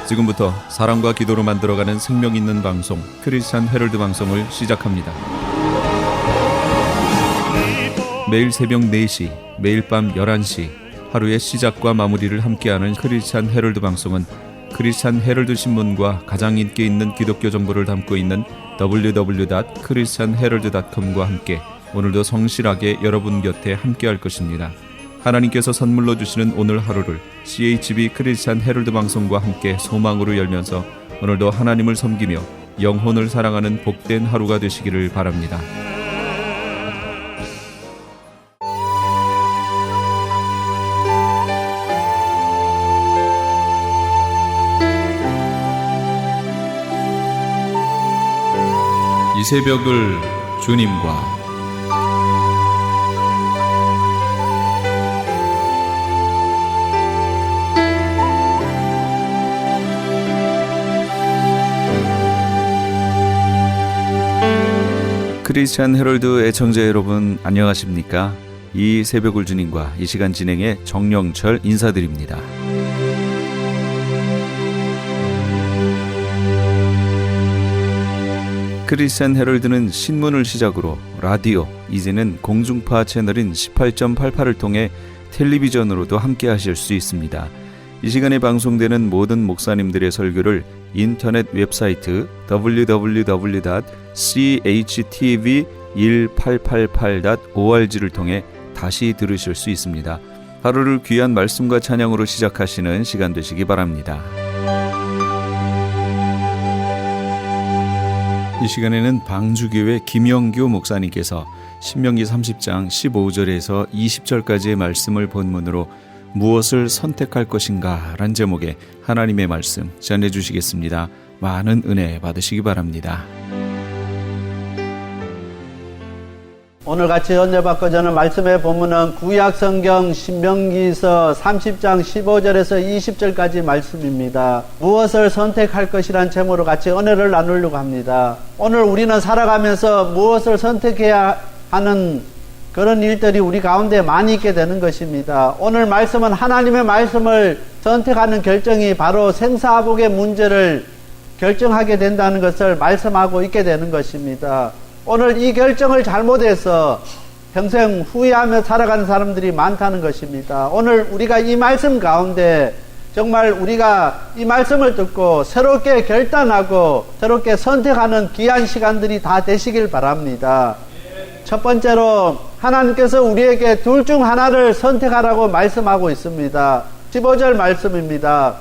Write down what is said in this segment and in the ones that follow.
지금부터 사랑과 기도로 만들어가는 생명 있는 방송 크리스찬 헤럴드 방송을 시작합니다. 매일 새벽 4시, 매일 밤 11시 하루의 시작과 마무리를 함께하는 크리스찬 헤럴드 방송은 크리스찬 헤럴드 신문과 가장 인기 있는 기독교 정보를 담고 있는 www.christianherald.com과 함께 오늘도 성실하게 여러분 곁에 함께할 것입니다. 하나님께서 선물로 주시는 오늘 하루를 CHB 크리스찬 헤럴드 방송과 함께 소망으로 열면서 오늘도 하나님을 섬기며 영혼을 사랑하는 복된 하루가 되시기를 바랍니다. 이 새벽을 주님과 크리스찬 헤럴드 애청자 여러분 안녕하십니까? 이 새벽을 주님과 이 시간 진행의 정영철 인사드립니다. 크리스찬 헤럴드는 신문을 시작으로 라디오, 이제는 공중파 채널인 18.88을 통해 텔레비전으로도 함께 하실 수 있습니다. 이 시간에 방송되는 모든 목사님들의 설교를 인터넷 웹사이트 www.chtv1888.org를 통해 다시 들으실 수 있습니다. 하루를 귀한 말씀과 찬양으로 시작하시는 시간 되시기 바랍니다. 이 시간에는 방주교회 김영교 목사님께서 신명기 30장 15절에서 20절까지의 말씀을 본문으로 무엇을 선택할 것인가 란 제목의 하나님의 말씀 전해주시겠습니다. 많은 은혜 받으시기 바랍니다. 오늘 같이 은혜받고 저는 말씀의 본문은 구약성경 신명기서 30장 15절에서 20절까지 말씀입니다. 무엇을 선택할 것이란 제목으로 같이 은혜를 나누려고 합니다. 오늘 우리는 살아가면서 무엇을 선택해야 하는 그런 일들이 우리 가운데 많이 있게 되는 것입니다. 오늘 말씀은 하나님의 말씀을 선택하는 결정이 바로 생사복의 문제를 결정하게 된다는 것을 말씀하고 있게 되는 것입니다. 오늘 이 결정을 잘못해서 평생 후회하며 살아가는 사람들이 많다는 것입니다. 오늘 우리가 이 말씀 가운데 정말 우리가 이 말씀을 듣고 새롭게 결단하고 새롭게 선택하는 귀한 시간들이 다 되시길 바랍니다. 첫 번째로 하나님께서 우리에게 둘 중 하나를 선택하라고 말씀하고 있습니다. 15절 말씀입니다.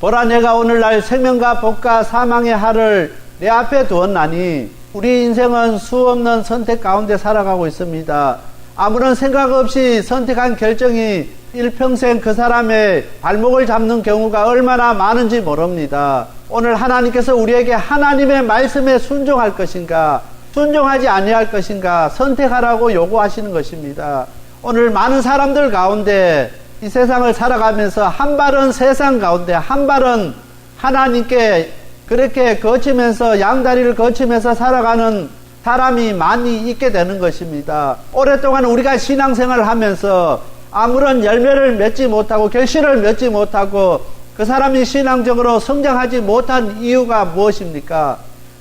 보라 내가 오늘날 생명과 복과 사망의 할을 내 앞에 두었나니 우리 인생은 수없는 선택 가운데 살아가고 있습니다. 아무런 생각 없이 선택한 결정이 일평생 그 사람의 발목을 잡는 경우가 얼마나 많은지 모릅니다. 오늘 하나님께서 우리에게 하나님의 말씀에 순종할 것인가 순종하지 아니할 것인가 선택하라고 요구하시는 것입니다. 오늘 많은 사람들 가운데 이 세상을 살아가면서 한 발은 세상 가운데 한 발은 하나님께 그렇게 거치면서 양다리를 거치면서 살아가는 사람이 많이 있게 되는 것입니다. 오랫동안 우리가 신앙생활을 하면서 아무런 열매를 맺지 못하고 결실을 맺지 못하고 그 사람이 신앙적으로 성장하지 못한 이유가 무엇입니까?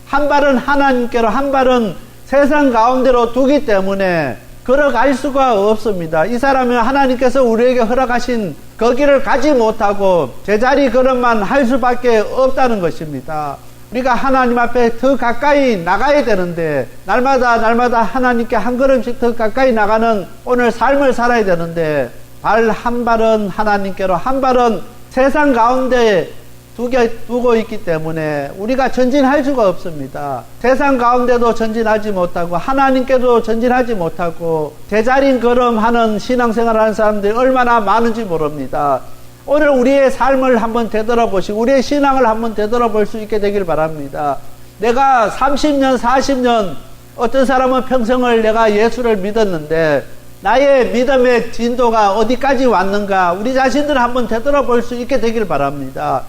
한 발은 하나님께로 한 발은 세상 가운데로 두기 때문에 걸어갈 수가 없습니다. 이 사람은 하나님께서 우리에게 허락하신 거기를 가지 못하고 제자리 걸음만 할 수밖에 없다는 것입니다. 우리가 하나님 앞에 더 가까이 나가야 되는데 날마다 하나님께 한 걸음씩 더 가까이 나가는 오늘 삶을 살아야 되는데 발 한 발은 하나님께로 한 발은 세상 가운데 두고 있기 때문에 우리가 전진할 수가 없습니다. 세상 가운데도 전진하지 못하고 하나님께도 전진하지 못하고 제자리 걸음하는 신앙생활하는 사람들이 얼마나 많은지 모릅니다. 오늘 우리의 삶을 한번 되돌아보시고 우리의 신앙을 한번 되돌아볼 수 있게 되길 바랍니다. 내가 30년 40년 어떤 사람은 평생을 내가 예수를 믿었는데 나의 믿음의 진도가 어디까지 왔는가 우리 자신들을 한번 되돌아볼 수 있게 되길 바랍니다.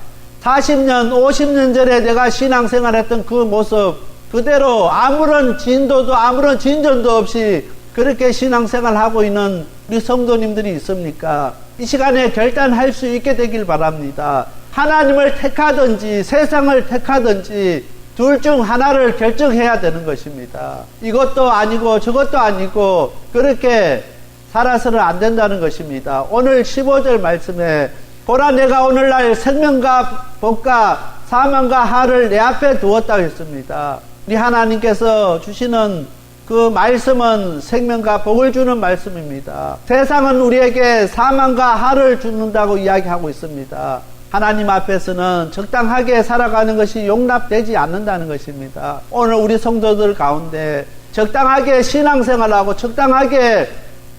40년, 50년 전에 내가 신앙생활했던 그 모습 그대로 아무런 진도도 아무런 진전도 없이 그렇게 신앙생활하고 있는 우리 성도님들이 있습니까? 이 시간에 결단할 수 있게 되길 바랍니다. 하나님을 택하든지 세상을 택하든지 둘 중 하나를 결정해야 되는 것입니다. 이것도 아니고 저것도 아니고 그렇게 살아서는 안 된다는 것입니다. 오늘 15절 말씀에 보라 내가 오늘날 생명과 복과 사망과 하를 내 앞에 두었다고 했습니다. 우리 하나님께서 주시는 그 말씀은 생명과 복을 주는 말씀입니다. 세상은 우리에게 사망과 하를 주는다고 이야기하고 있습니다. 하나님 앞에서는 적당하게 살아가는 것이 용납되지 않는다는 것입니다. 오늘 우리 성도들 가운데 적당하게 신앙생활하고 적당하게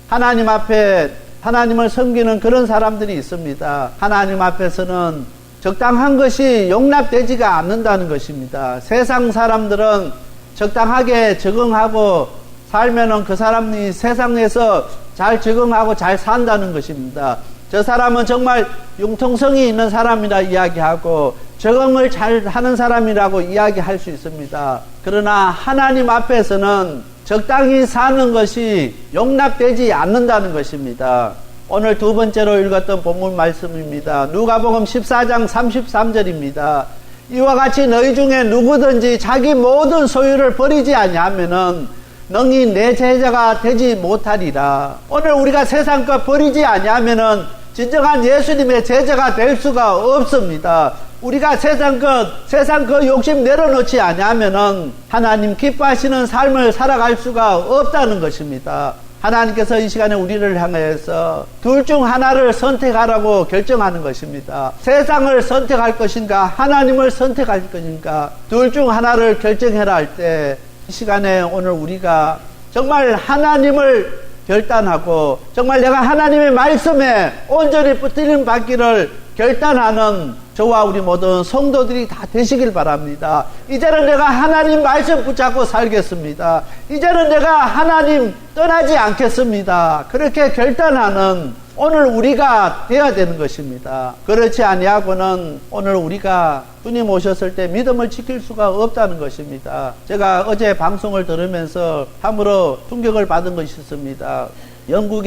하나님 앞에 하나님을 섬기는 그런 사람들이 있습니다. 하나님 앞에서는 적당한 것이 용납되지가 않는다는 것입니다. 세상 사람들은 적당하게 적응하고 살면은 그 사람이 세상에서 잘 적응하고 잘 산다는 것입니다. 저 사람은 정말 융통성이 있는 사람이라 이야기하고 적응을 잘 하는 사람이라고 이야기할 수 있습니다. 그러나 하나님 앞에서는 적당히 사는 것이 용납되지 않는다는 것입니다. 오늘 두 번째로 읽었던 본문 말씀입니다. 누가복음 14장 33절입니다. 이와 같이 너희 중에 누구든지 자기 모든 소유를 버리지 아니하면은 능히 내 제자가 되지 못하리라. 오늘 우리가 세상 것 버리지 아니하면은 진정한 예수님의 제자가 될 수가 없습니다. 우리가 세상 그 욕심 내려놓지 아니하면은 하나님 기뻐하시는 삶을 살아갈 수가 없다는 것입니다. 하나님께서 이 시간에 우리를 향해서 둘 중 하나를 선택하라고 결정하는 것입니다. 세상을 선택할 것인가 하나님을 선택할 것인가 둘 중 하나를 결정해라 할 때 이 시간에 오늘 우리가 정말 하나님을 결단하고 정말 내가 하나님의 말씀에 온전히 붙들림 받기를 결단하는 저와 우리 모든 성도들이 다 되시길 바랍니다. 이제는 내가 하나님 말씀 붙잡고 살겠습니다. 이제는 내가 하나님 떠나지 않겠습니다. 그렇게 결단하는 오늘 우리가 되어야 되는 것입니다. 그렇지 아니하고는 오늘 우리가 주님 오셨을 때 믿음을 지킬 수가 없다는 것입니다. 제가 어제 방송을 들으면서 참으로 충격을 받은 것이 있습니다. 영국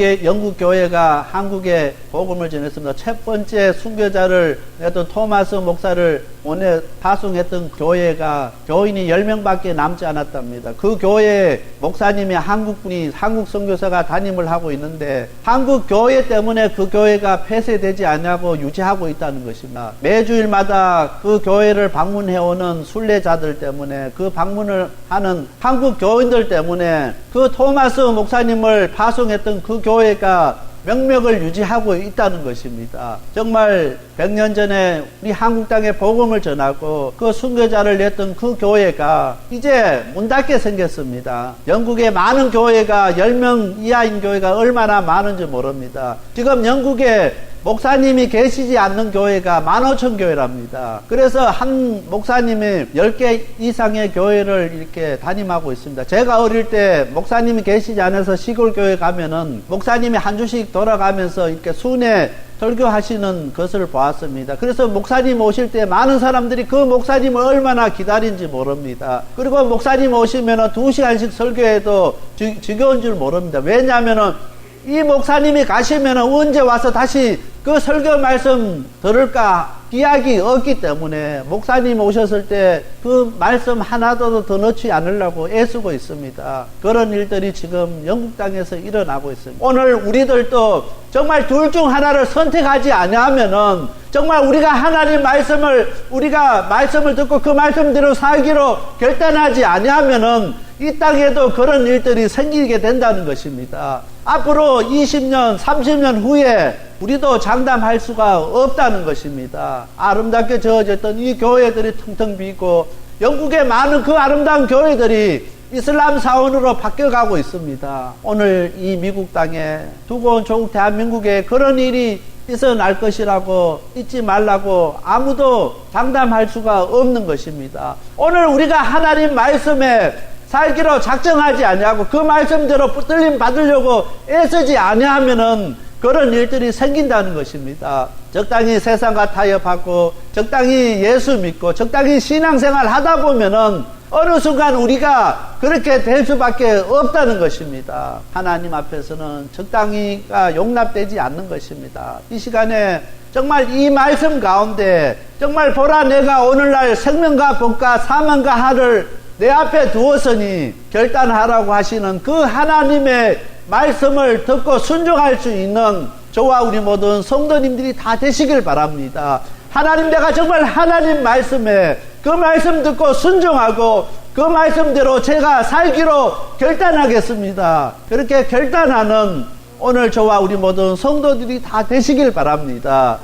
교회가 한국에 복음을 전했습니다. 첫 번째 순교자를 냈던 토마스 목사를 오늘 파송했던 교회가 교인이 10명밖에 남지 않았답니다. 그 교회 목사님이 한국 선교사가 담임을 하고 있는데 한국 교회 때문에 그 교회가 폐쇄되지 않냐고 유지하고 있다는 것입니다. 매주일마다 그 교회를 방문해오는 순례자들 때문에 그 방문을 하는 한국 교인들 때문에 그 토마스 목사님을 파송했던 그 교회가 명맥을 유지하고 있다는 것입니다. 정말 100년 전에 우리 한국 땅에 복음을 전하고 그 순교자를 냈던 그 교회가 이제 문 닫게 생겼습니다. 영국에 많은 교회가 10명 이하인 교회가 얼마나 많은지 모릅니다. 지금 영국에 목사님이 계시지 않는 교회가 15,000교회랍니다. 그래서 한 목사님이 10개 이상의 교회를 이렇게 담임하고 있습니다. 제가 어릴 때 목사님이 계시지 않아서 시골 교회 가면은 목사님이 한 주씩 돌아가면서 이렇게 순회 설교하시는 것을 보았습니다. 그래서 목사님 오실 때 많은 사람들이 그 목사님을 얼마나 기다린지 모릅니다. 그리고 목사님 오시면은 2시간씩 설교해도 지겨운 줄 모릅니다. 왜냐하면은 이 목사님이 가시면은 언제 와서 다시 그 설교 말씀 들을까 기약이 없기 때문에 목사님 오셨을 때 그 말씀 하나도 더 넣지 않으려고 애쓰고 있습니다. 그런 일들이 지금 영국 땅에서 일어나고 있습니다. 오늘 우리들도 정말 둘 중 하나를 선택하지 아니하면은 정말 우리가 하나님 우리가 말씀을 듣고 그 말씀대로 살기로 결단하지 아니하면은 이 땅에도 그런 일들이 생기게 된다는 것입니다. 앞으로 20년, 30년 후에 우리도 장담할 수가 없다는 것입니다. 아름답게 지어졌던 이 교회들이 텅텅 비고 영국의 많은 그 아름다운 교회들이 이슬람 사원으로 바뀌어가고 있습니다. 오늘 이 미국 땅에 두고 온 조국 대한민국에 그런 일이 있어날 것이라고 잊지 말라고 아무도 장담할 수가 없는 것입니다. 오늘 우리가 하나님 말씀에 살기로 작정하지 아니하고 그 말씀대로 붙들림 받으려고 애쓰지 아니하면은 그런 일들이 생긴다는 것입니다. 적당히 세상과 타협하고 적당히 예수 믿고 적당히 신앙생활 하다 보면은 어느 순간 우리가 그렇게 될 수밖에 없다는 것입니다. 하나님 앞에서는 적당히가 용납되지 않는 것입니다. 이 시간에 정말 이 말씀 가운데 정말 보라, 내가 오늘날 생명과 복과 사망과 하를 내 앞에 두었으니 결단하라고 하시는 그 하나님의 말씀을 듣고 순종할 수 있는 저와 우리 모든 성도님들이 다 되시길 바랍니다. 하나님, 내가 정말 하나님 말씀에 그 말씀 듣고 순종하고 그 말씀대로 제가 살기로 결단하겠습니다. 그렇게 결단하는 오늘 저와 우리 모든 성도들이 다 되시길 바랍니다.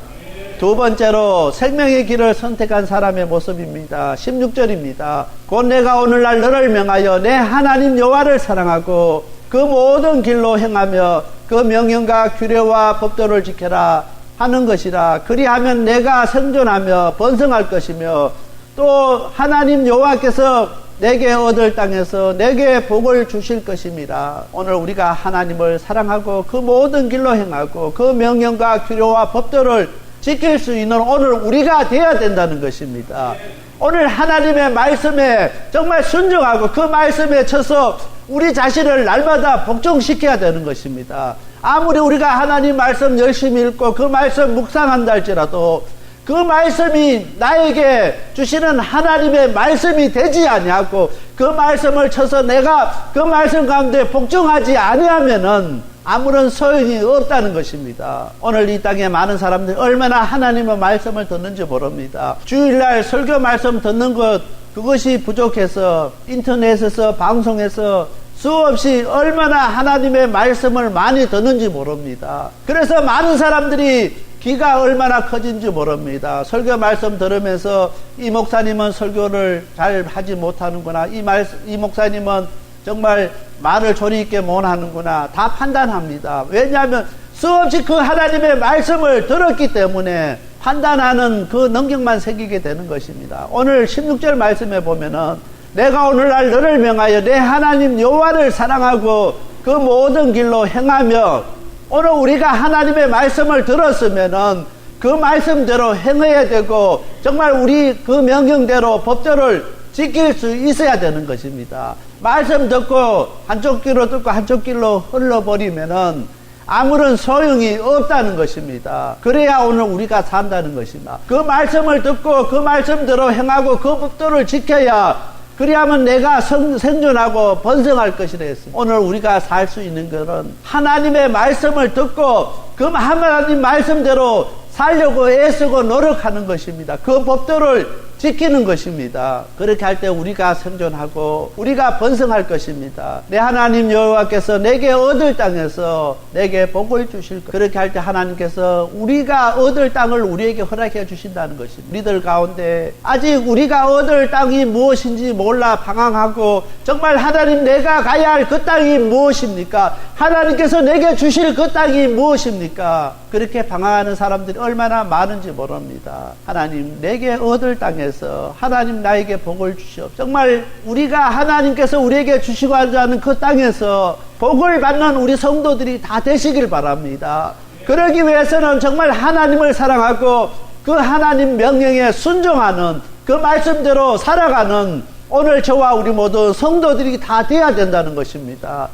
두 번째로 생명의 길을 선택한 사람의 모습입니다. 16절입니다. 곧 내가 오늘날 너를 명하여 내 하나님 여호와를 사랑하고 그 모든 길로 행하며 그 명령과 규례와 법도를 지켜라 하는 것이라. 그리하면 내가 생존하며 번성할 것이며 또 하나님 여호와께서 내게 얻을 땅에서 내게 복을 주실 것입니다. 오늘 우리가 하나님을 사랑하고 그 모든 길로 행하고 그 명령과 규례와 법도를 지킬 수 있는 오늘 우리가 되어야 된다는 것입니다. 오늘 하나님의 말씀에 정말 순종하고 그 말씀에 쳐서 우리 자신을 날마다 복종시켜야 되는 것입니다. 아무리 우리가 하나님 말씀 열심히 읽고 그 말씀 묵상한다 할지라도 그 말씀이 나에게 주시는 하나님의 말씀이 되지 아니하고 그 말씀을 쳐서 내가 그 말씀 가운데 복종하지 아니하면은 아무런 소용이 없다는 것입니다. 오늘 이 땅에 많은 사람들이 얼마나 하나님의 말씀을 듣는지 모릅니다. 주일날 설교 말씀 듣는 것, 그것이 부족해서 인터넷에서 방송에서 수없이 얼마나 하나님의 말씀을 많이 듣는지 모릅니다. 그래서 많은 사람들이 귀가 얼마나 커진지 모릅니다. 설교 말씀 들으면서 이 목사님은 설교를 잘 하지 못하는구나, 이 목사님은 정말 말을 조리 있게 못하는구나, 다 판단합니다. 왜냐하면 수없이 그 하나님의 말씀을 들었기 때문에 판단하는 그 능력만 생기게 되는 것입니다. 오늘 16절 말씀에 보면은 내가 오늘날 너를 명하여 내 하나님 여호와를 사랑하고 그 모든 길로 행하며, 오늘 우리가 하나님의 말씀을 들었으면은 그 말씀대로 행해야 되고 정말 우리 그 명령대로 법도를 지킬 수 있어야 되는 것입니다. 말씀 듣고 한쪽 길로 듣고 한쪽 길로 흘러버리면은 아무런 소용이 없다는 것입니다. 그래야 오늘 우리가 산다는 것입니다. 그 말씀을 듣고 그 말씀대로 행하고 그 법도를 지켜야, 그리하면 내가 생존하고 번성할 것이라 했습니다. 오늘 우리가 살 수 있는 것은 하나님의 말씀을 듣고 그 하나님 말씀대로 살려고 애쓰고 노력하는 것입니다. 그 법도를 지키는 것입니다. 그렇게 할 때 우리가 생존하고 우리가 번성할 것입니다. 내 하나님 여호와께서 내게 얻을 땅에서 내게 복을 주실 것. 그렇게 할 때 하나님께서 우리가 얻을 땅을 우리에게 허락해 주신다는 것입니다. 우리들 가운데 아직 우리가 얻을 땅이 무엇인지 몰라 방황하고, 정말 하나님, 내가 가야 할 그 땅이 무엇입니까? 하나님께서 내게 주실 그 땅이 무엇입니까? 그렇게 방황하는 사람들이 얼마나 많은지 모릅니다. 하나님, 내게 얻을 땅에서 하나님 나에게 복을 주시옵소서. 정말 우리가 하나님께서 우리에게 주시고 하는 그 땅에서 복을 받는 우리 성도들이 다 되시길 바랍니다. 그러기 위해서는 정말 하나님을 사랑하고 그 하나님 명령에 순종하는, 그 말씀대로 살아가는 오늘 저와 우리 모두 성도들이 다 되어야 된다는 것입니다.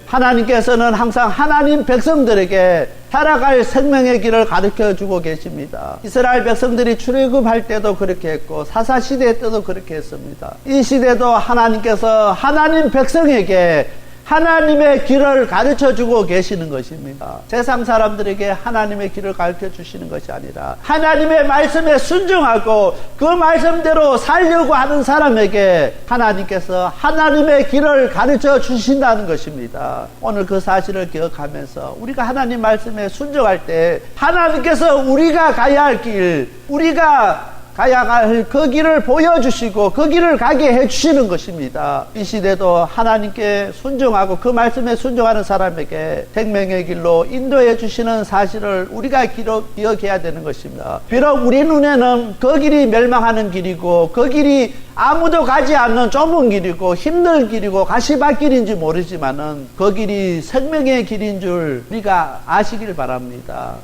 하나님께서는 항상 하나님 백성들에게 살아갈 생명의 길을 가르쳐 주고 계십니다. 이스라엘 백성들이 출애굽할 때도 그렇게 했고 사사시대 때도 그렇게 했습니다. 이 시대도 하나님께서 하나님 백성에게 하나님의 길을 가르쳐 주고 계시는 것입니다. 세상 사람들에게 하나님의 길을 가르쳐 주시는 것이 아니라 하나님의 말씀에 순종하고 그 말씀대로 살려고 하는 사람에게 하나님께서 하나님의 길을 가르쳐 주신다는 것입니다. 오늘 그 사실을 기억하면서 우리가 하나님 말씀에 순종할 때 하나님께서 우리가 가야 할 길, 우리가 가야 할 그 길을 보여주시고 그 길을 가게 해주시는 것입니다. 이 시대도 하나님께 순종하고 그 말씀에 순종하는 사람에게 생명의 길로 인도해 주시는 사실을 우리가 기억해야 되는 것입니다. 비록 우리 눈에는 그 길이 멸망하는 길이고 그 길이 아무도 가지 않는 좁은 길이고 힘든 길이고 가시밭길인지 모르지만은 그 길이 생명의 길인 줄 우리가 아시길 바랍니다.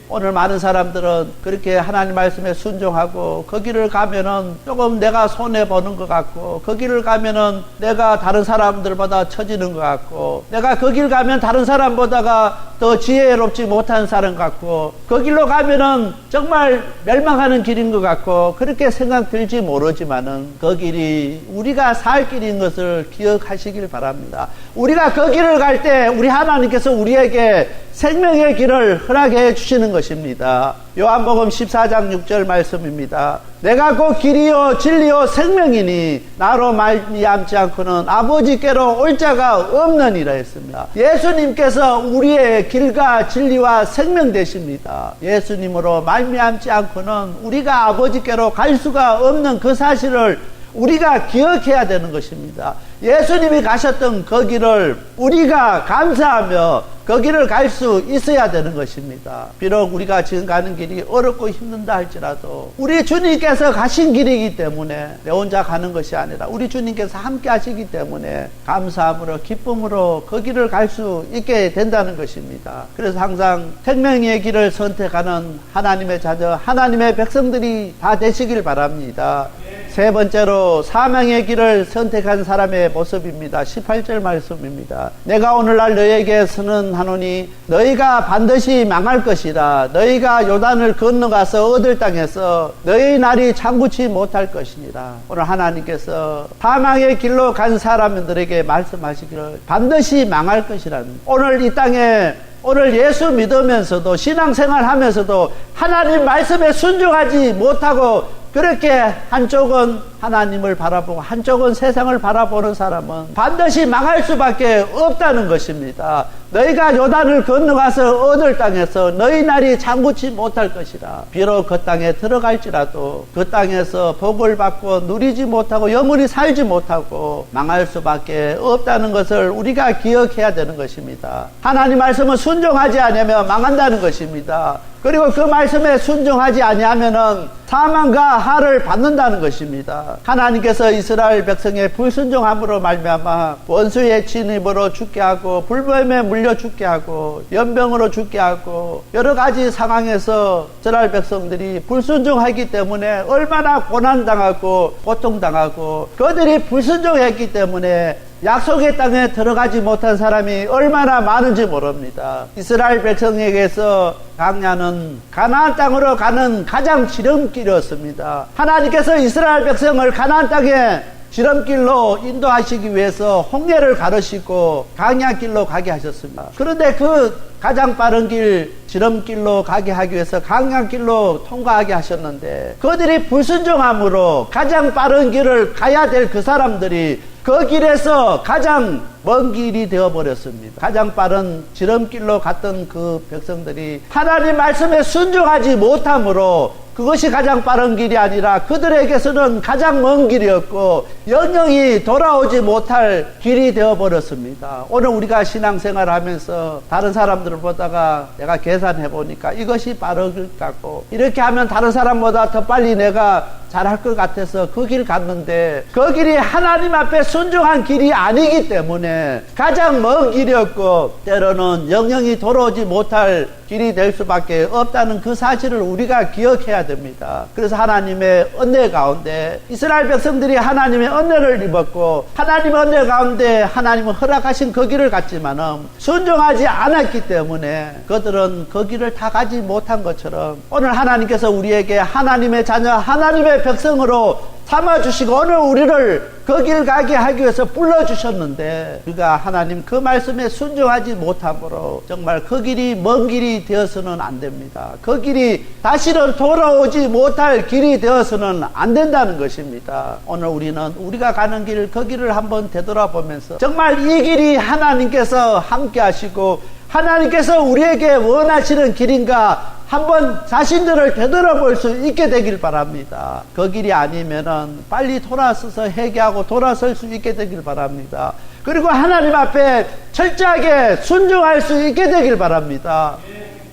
오늘 많은 사람들은 그렇게 하나님 말씀에 순종하고 그 길을 가면은 조금 내가 손해보는 것 같고 그 길을 가면은 내가 다른 사람들보다 처지는 것 같고 내가 그 길 가면 다른 사람보다가 더 지혜롭지 못한 사람 같고 그 길로 가면은 정말 멸망하는 길인 것 같고 그렇게 생각 들지 모르지만은 그 길이 우리가 살 길인 것을 기억하시길 바랍니다. 우리가 그 길을 갈 때 우리 하나님께서 우리에게 생명의 길을 허락해 주시는 것입니다. 요한복음 14장 6절 말씀입니다. 내가 곧 길이요 진리요 생명이니 나로 말미암지 않고는 아버지께로 올 자가 없느니라 했습니다. 예수님께서 우리의 길과 진리와 생명 되십니다. 예수님으로 말미암지 않고는 우리가 아버지께로 갈 수가 없는 그 사실을 우리가 기억해야 되는 것입니다. 예수님이 가셨던 그 길을 우리가 감사하며 그 길을 갈 수 있어야 되는 것입니다. 비록 우리가 지금 가는 길이 어렵고 힘든다 할지라도 우리 주님께서 가신 길이기 때문에 내 혼자 가는 것이 아니라 우리 주님께서 함께 하시기 때문에 감사함으로 기쁨으로 그 길을 갈 수 있게 된다는 것입니다. 그래서 항상 생명의 길을 선택하는 하나님의 자녀, 하나님의 백성들이 다 되시길 바랍니다. 세 번째로 사명의 길을 선택한 사람의 모습입니다. 18절 말씀입니다. 내가 오늘날 너희에게 선언하노니 너희가 반드시 망할 것이라. 너희가 요단을 건너가서 얻을 땅에서 너희 날이 장구치 못할 것이니라. 오늘 하나님께서 사망의 길로 간 사람들에게 말씀하시기를 반드시 망할 것이라는, 오늘 이 땅에 오늘 예수 믿으면서도 신앙생활 하면서도 하나님 말씀에 순종하지 못하고 그렇게 한쪽은 하나님을 바라보고 한쪽은 세상을 바라보는 사람은 반드시 망할 수밖에 없다는 것입니다. 너희가 요단을 건너가서 얻을 땅에서 너희 날이 장구치 못할 것이라. 비록 그 땅에 들어갈지라도 그 땅에서 복을 받고 누리지 못하고 영원히 살지 못하고 망할 수밖에 없다는 것을 우리가 기억해야 되는 것입니다. 하나님 말씀은 순종하지 않으면 망한다는 것입니다. 그리고 그 말씀에 순종하지 아니하면은 사망과 하를 받는다는 것입니다. 하나님께서 이스라엘 백성의 불순종함으로 말미암아 원수의 진입으로 죽게 하고 불뱀에 물려 죽게 하고 연병으로 죽게 하고 여러 가지 상황에서 이스라엘 백성들이 불순종하기 때문에 얼마나 고난당하고 고통당하고 그들이 불순종했기 때문에 약속의 땅에 들어가지 못한 사람이 얼마나 많은지 모릅니다. 이스라엘 백성에게서 광야는 가나안 땅으로 가는 가장 지름길이었습니다. 하나님께서 이스라엘 백성을 가나안 땅에 지름길로 인도하시기 위해서 홍해를 가르시고 광야길로 가게 하셨습니다. 그런데 그 가장 빠른 길 지름길로 가게 하기 위해서 광야길로 통과하게 하셨는데 그들이 불순종함으로 가장 빠른 길을 가야 될 그 사람들이 그 길에서 가장 먼 길이 되어버렸습니다. 가장 빠른 지름길로 갔던 그 백성들이 하나님 말씀에 순종하지 못함으로 그것이 가장 빠른 길이 아니라 그들에게서는 가장 먼 길이었고 영영이 돌아오지 못할 길이 되어버렸습니다. 오늘 우리가 신앙생활 하면서 다른 사람들을 보다가 내가 계산해 보니까 이것이 빠른 길 같고 이렇게 하면 다른 사람보다 더 빨리 내가 잘할 것 같아서 그 길 갔는데 그 길이 하나님 앞에 순종한 길이 아니기 때문에 가장 먼 길이었고 때로는 영영이 돌아오지 못할 길이 될 수밖에 없다는 그 사실을 우리가 기억해야 됩니다. 그래서 하나님의 은혜 가운데 이스라엘 백성들이 하나님의 은혜를 입었고 하나님의 은혜 가운데 하나님은 허락하신 그 길을 갔지만은 순종하지 않았기 때문에 그들은 그 길을 다 가지 못한 것처럼 오늘 하나님께서 우리에게 하나님의 자녀 하나님의 백성으로 삼아주시고 오늘 우리를 그 길 가게 하기 위해서 불러주셨는데 우리가 하나님 그 말씀에 순종하지 못함으로 정말 그 길이 먼 길이 되어서는 안 됩니다. 그 길이 다시는 돌아오지 못할 길이 되어서는 안 된다는 것입니다. 오늘 우리는 우리가 가는 길 그 길을 한번 되돌아보면서 정말 이 길이 하나님께서 함께 하시고 하나님께서 우리에게 원하시는 길인가 한번 자신들을 되돌아볼 수 있게 되길 바랍니다. 그 길이 아니면은 빨리 돌아서서 회개하고 돌아설 수 있게 되길 바랍니다. 그리고 하나님 앞에 철저하게 순종할 수 있게 되길 바랍니다.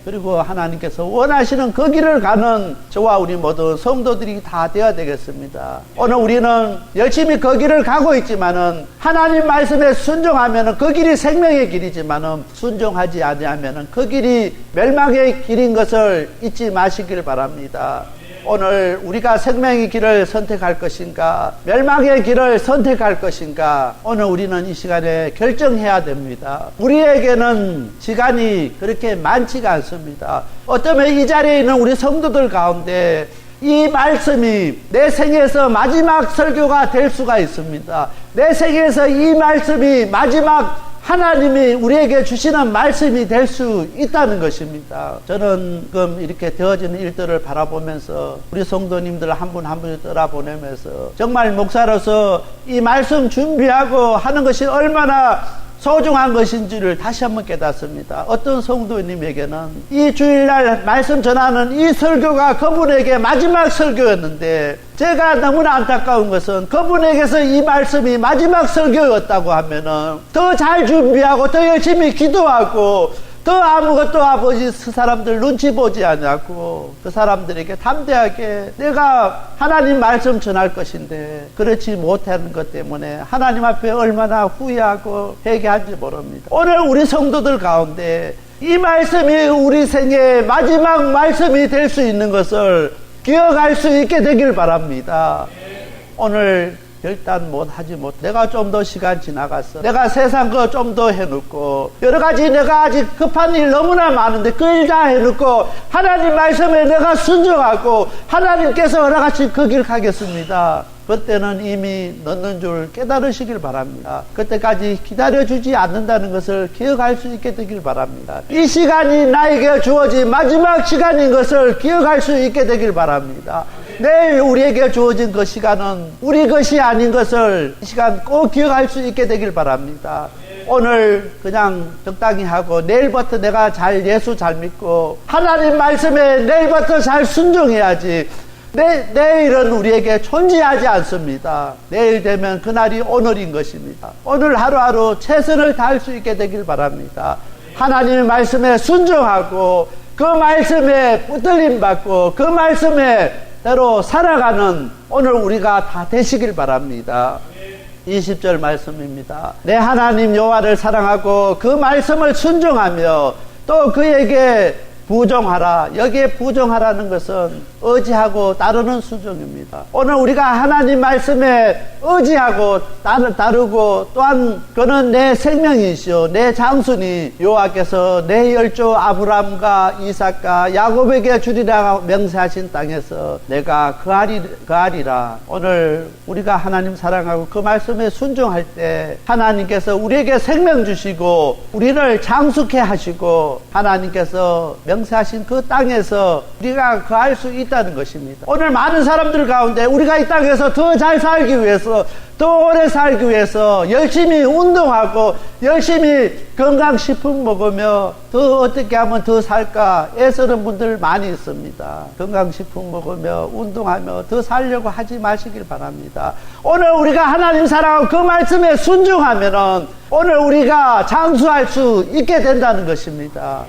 그리고 하나님께서 원하시는 그 길을 가는 저와 우리 모든 성도들이 다 되어야 되겠습니다. 오늘 우리는 열심히 그 길을 가고 있지만은 하나님 말씀에 순종하면은 그 길이 생명의 길이지만은 순종하지 아니하면은 그 길이 멸망의 길인 것을 잊지 마시길 바랍니다. 오늘 우리가 생명의 길을 선택할 것인가, 멸망의 길을 선택할 것인가, 오늘 우리는 이 시간에 결정해야 됩니다. 우리에게는 시간이 그렇게 많지가 않습니다. 어쩌면 이 자리에 있는 우리 성도들 가운데 이 말씀이 내 생에서 마지막 설교가 될 수가 있습니다. 내 생에서 이 말씀이 마지막 하나님이 우리에게 주시는 말씀이 될 수 있다는 것입니다. 저는 지금 이렇게 되어지는 일들을 바라보면서 우리 성도님들 한 분 한 분을 떠나보내면서 정말 목사로서 이 말씀 준비하고 하는 것이 얼마나 소중한 것인지를 다시 한번 깨닫습니다. 어떤 성도님에게는 이 주일날 말씀 전하는 이 설교가 그분에게 마지막 설교였는데, 제가 너무나 안타까운 것은 그분에게서 이 말씀이 마지막 설교였다고 하면은 더 잘 준비하고 더 열심히 기도하고 더 아무것도 아버지 그 사람들 눈치 보지 않고 그 사람들에게 담대하게 내가 하나님 말씀 전할 것인데 그렇지 못하는 것 때문에 하나님 앞에 얼마나 후회하고 회개한지 모릅니다. 오늘 우리 성도들 가운데 이 말씀이 우리 생의 마지막 말씀이 될 수 있는 것을 기억할 수 있게 되길 바랍니다. 오늘 결단 하지 못. 내가 좀 더 시간 지나갔어. 내가 세상 거 좀 더 해놓고 여러 가지 내가 아직 급한 일 너무나 많은데 그 일 다 해놓고 하나님 말씀에 내가 순종하고 하나님께서 허락하신 그 길 가겠습니다. 그때는 이미 늦는 줄 깨달으시길 바랍니다. 그때까지 기다려주지 않는다는 것을 기억할 수 있게 되길 바랍니다. 이 시간이 나에게 주어진 마지막 시간인 것을 기억할 수 있게 되길 바랍니다. 내일 우리에게 주어진 그 시간은 우리 것이 아닌 것을 이 시간 꼭 기억할 수 있게 되길 바랍니다. 오늘 그냥 적당히 하고 내일부터 내가 예수 잘 믿고 하나님 말씀에 내일부터 잘 순종해야지. 내일은 우리에게 존재하지 않습니다. 내일 되면 그날이 오늘인 것입니다. 오늘 하루하루 최선을 다할 수 있게 되길 바랍니다. 하나님의 말씀에 순종하고 그 말씀에 붙들림 받고 그 말씀에 대로 살아가는 오늘 우리가 다 되시길 바랍니다. 20절 말씀입니다. 내 하나님 여호와를 사랑하고 그 말씀을 순종하며 또 그에게 부정하라. 여기에 부정하라는 것은 의지하고 따르는 수종입니다. 오늘 우리가 하나님 말씀에 의지하고 따르고 또한 그는 내 생명이시오 내 장수니 여호와께서 내 열조 아브람과 이삭과 야곱에게 주리라 명세하신 땅에서 내가 그하리라. 오늘 우리가 하나님 사랑하고 그 말씀에 순종할 때 하나님께서 우리에게 생명 주시고 우리를 장수케 하시고 하나님께서 명세하신 그 땅에서 우리가 거할 수 있다는 것입니다. 오늘 많은 사람들 가운데 우리가 이 땅에서 더 잘 살기 위해서 더 오래 살기 위해서 열심히 운동하고 열심히 건강식품 먹으며 더 어떻게 하면 더 살까 애쓰는 분들 많이 있습니다. 건강식품 먹으며 운동하며 더 살려고 하지 마시길 바랍니다. 오늘 우리가 하나님 사랑하고 그 말씀에 순종하면은 오늘 우리가 장수할 수 있게 된다는 것입니다.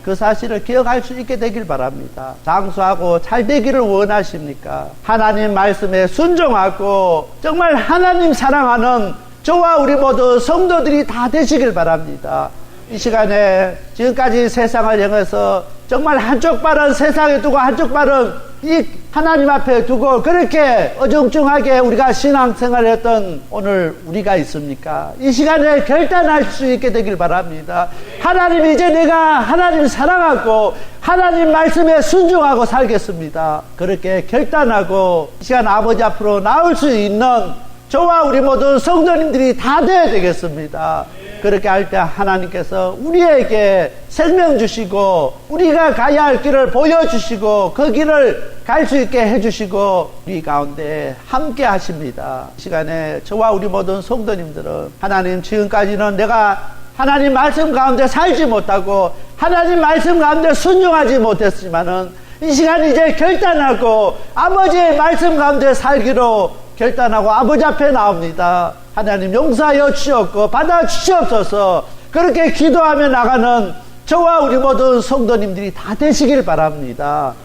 그 사실을 기억할 수 있게 되길 바랍니다. 장수하고 잘 되기를 원하십니까? 하나님 말씀에 순종하고 정말 하나님 사랑하는 저와 우리 모두 성도들이 다 되시길 바랍니다. 이 시간에 지금까지 세상을 향해서 정말 한쪽 발은 세상에 두고 한쪽 발은 이 하나님 앞에 두고 그렇게 어중중하게 우리가 신앙생활을 했던 오늘 우리가 있습니까? 이 시간에 결단할 수 있게 되길 바랍니다. 하나님 이제 내가 하나님 사랑하고 하나님 말씀에 순종하고 살겠습니다. 그렇게 결단하고 이 시간 아버지 앞으로 나올 수 있는 저와 우리 모든 성도님들이 다 되어야 되겠습니다. 그렇게 할 때 하나님께서 우리에게 생명 주시고 우리가 가야 할 길을 보여주시고 그 길을 갈 수 있게 해주시고 우리 가운데 함께 하십니다. 이 시간에 저와 우리 모든 성도님들은 하나님 지금까지는 내가 하나님 말씀 가운데 살지 못하고 하나님 말씀 가운데 순종하지 못했지만은 이 시간 이제 결단하고 아버지의 말씀 가운데 살기로 결단하고 아버지 앞에 나옵니다. 하나님 용서하여 주시옵고 받아 주시옵소서. 그렇게 기도하며 나가는 저와 우리 모든 성도님들이 다 되시길 바랍니다.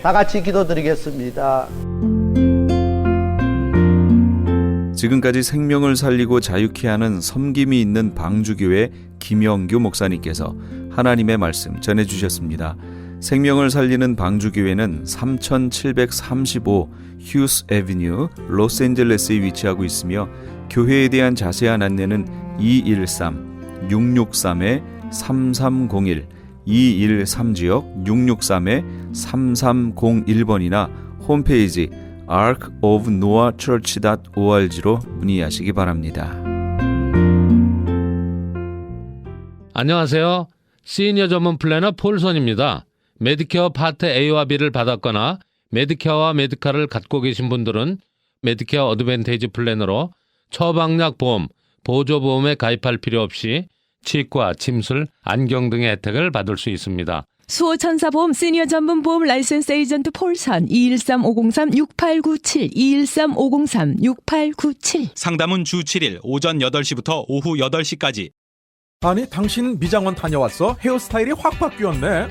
다 같이 기도드리겠습니다. 지금까지 생명을 살리고 자유케 하는 섬김이 있는 방주교회 김영규 목사님께서 하나님의 말씀 전해주셨습니다. 생명을 살리는 방주교회는 3735 휴스 애비뉴 로스앤젤레스에 위치하고 있으며 교회에 대한 자세한 안내는 213-663-3301 213지역 663-3301번이나 홈페이지 arkofnoahchurch.org로 문의하시기 바랍니다. 안녕하세요. 시니어 전문 플래너 폴선입니다. 메디케어 파트 A와 B를 받았거나 메디케어와 메디카를 갖고 계신 분들은 메디케어 어드밴테이지 플랜으로 처방약 보험, 보조보험에 가입할 필요 없이 치과, 침술, 안경 등의 혜택을 받을 수 있습니다. 수호천사보험 시니어 전문 보험 라이센스 에이전트 폴선 213-503-6897 213-503-6897 상담은 주 7일 오전 8시부터 오후 8시까지. 아니 당신 미장원 다녀왔어? 헤어스타일이 확 바뀌었네.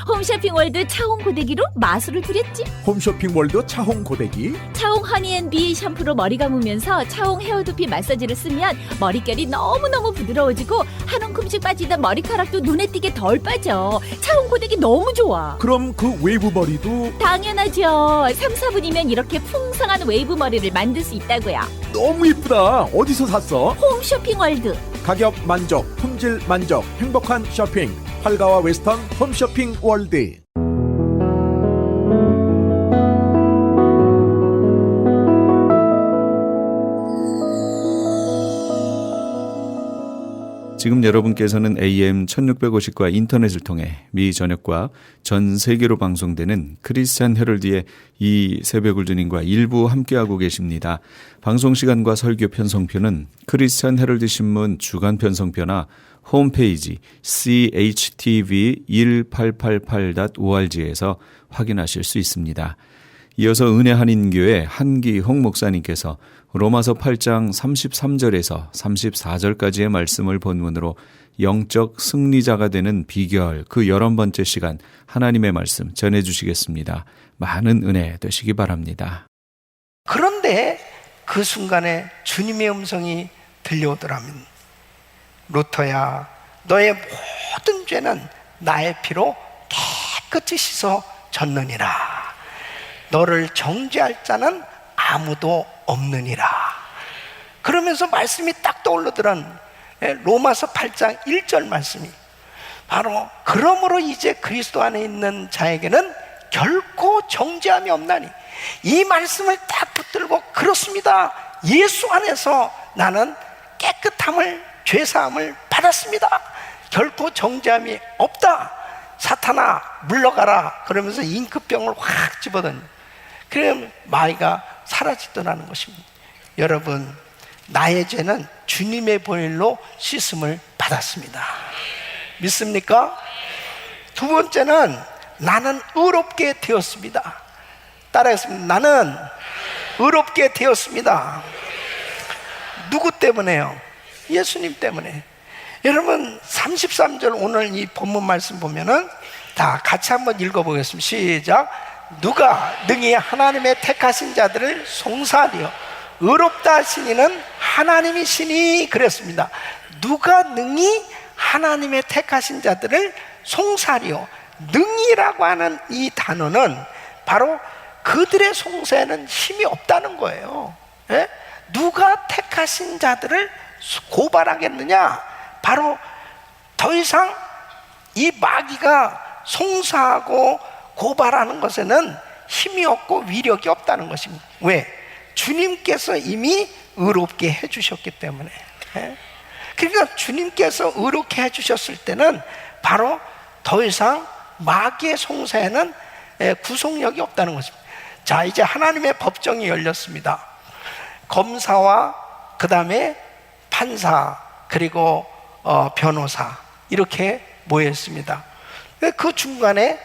홈쇼핑월드 차홍 고데기로 마술을 부렸지. 홈쇼핑월드 차홍 고데기. 차홍 허니앤비 샴푸로 머리 감으면서 차홍 헤어두피 마사지를 쓰면 머릿결이 너무너무 부드러워지고 한 움큼씩 빠지던 머리카락도 눈에 띄게 덜 빠져. 차홍 고데기 너무 좋아. 그럼 그 웨이브 머리도 당연하죠. 3, 4분이면 이렇게 풍성한 웨이브 머리를 만들 수 있다고요. 너무 이쁘다. 어디서 샀어? 홈쇼핑월드. 가격 만족, 품질 만족, 행복한 쇼핑. 활가와 웨스턴 홈쇼핑 월드. 지금 여러분께서는 AM 1650과 인터넷을 통해 미 전역과 전 세계로 방송되는 크리스찬 헤럴드의 이 새벽 울주님과 일부 함께하고 계십니다. 방송 시간과 설교 편성표는 크리스찬 헤럴드 신문 주간 편성표나 홈페이지 chtv1888.org에서 확인하실 수 있습니다. 이어서 은혜 한인교회 한기홍 목사님께서 로마서 8장 33절에서 34절까지의 말씀을 본문으로 영적 승리자가 되는 비결 그 11번째 시간 하나님의 말씀 전해주시겠습니다. 많은 은혜 되시기 바랍니다. 그런데 그 순간에 주님의 음성이 들려오더라면 루터야 너의 모든 죄는 나의 피로 깨끗이 씻어졌느니라. 너를 정죄할 자는 아무도 없느니라. 그러면서 말씀이 딱 떠오르더란 로마서 8장 1절 말씀이 바로 그러므로 이제 그리스도 안에 있는 자에게는 결코 정죄함이 없나니. 이 말씀을 딱 붙들고 그렇습니다. 예수 안에서 나는 깨끗함을 죄사함을 받았습니다. 결코 정죄함이 없다. 사탄아 물러가라 그러면서 잉크병을 확 집어던져. 그럼 마귀가 사라지더라는 것입니다. 여러분, 나의 죄는 주님의 보혈로 씻음을 받았습니다. 믿습니까? 두 번째는 나는 의롭게 되었습니다. 따라하겠습니다. 나는 의롭게 되었습니다. 누구 때문에요? 예수님 때문에. 여러분 33절 오늘 이 본문 말씀 보면은 다 같이 한번 읽어보겠습니다. 시작. 누가 능히 하나님의 택하신 자들을 송사하리요 의롭다 하시니는 하나님이시니 그랬습니다. 누가 능히 하나님의 택하신 자들을 송사하리요. 능히라고 하는 이 단어는 바로 그들의 송사에는 힘이 없다는 거예요. 예? 누가 택하신 자들을 고발하겠느냐? 바로 더 이상 이 마귀가 송사하고 고발하는 것에는 힘이 없고 위력이 없다는 것입니다. 왜? 주님께서 이미 의롭게 해주셨기 때문에. 그러니까 주님께서 의롭게 해주셨을 때는 바로 더 이상 마귀의 송사에는 구속력이 없다는 것입니다. 자, 이제 하나님의 법정이 열렸습니다. 검사와 그 다음에 판사 그리고 변호사 이렇게 모였습니다. 그 중간에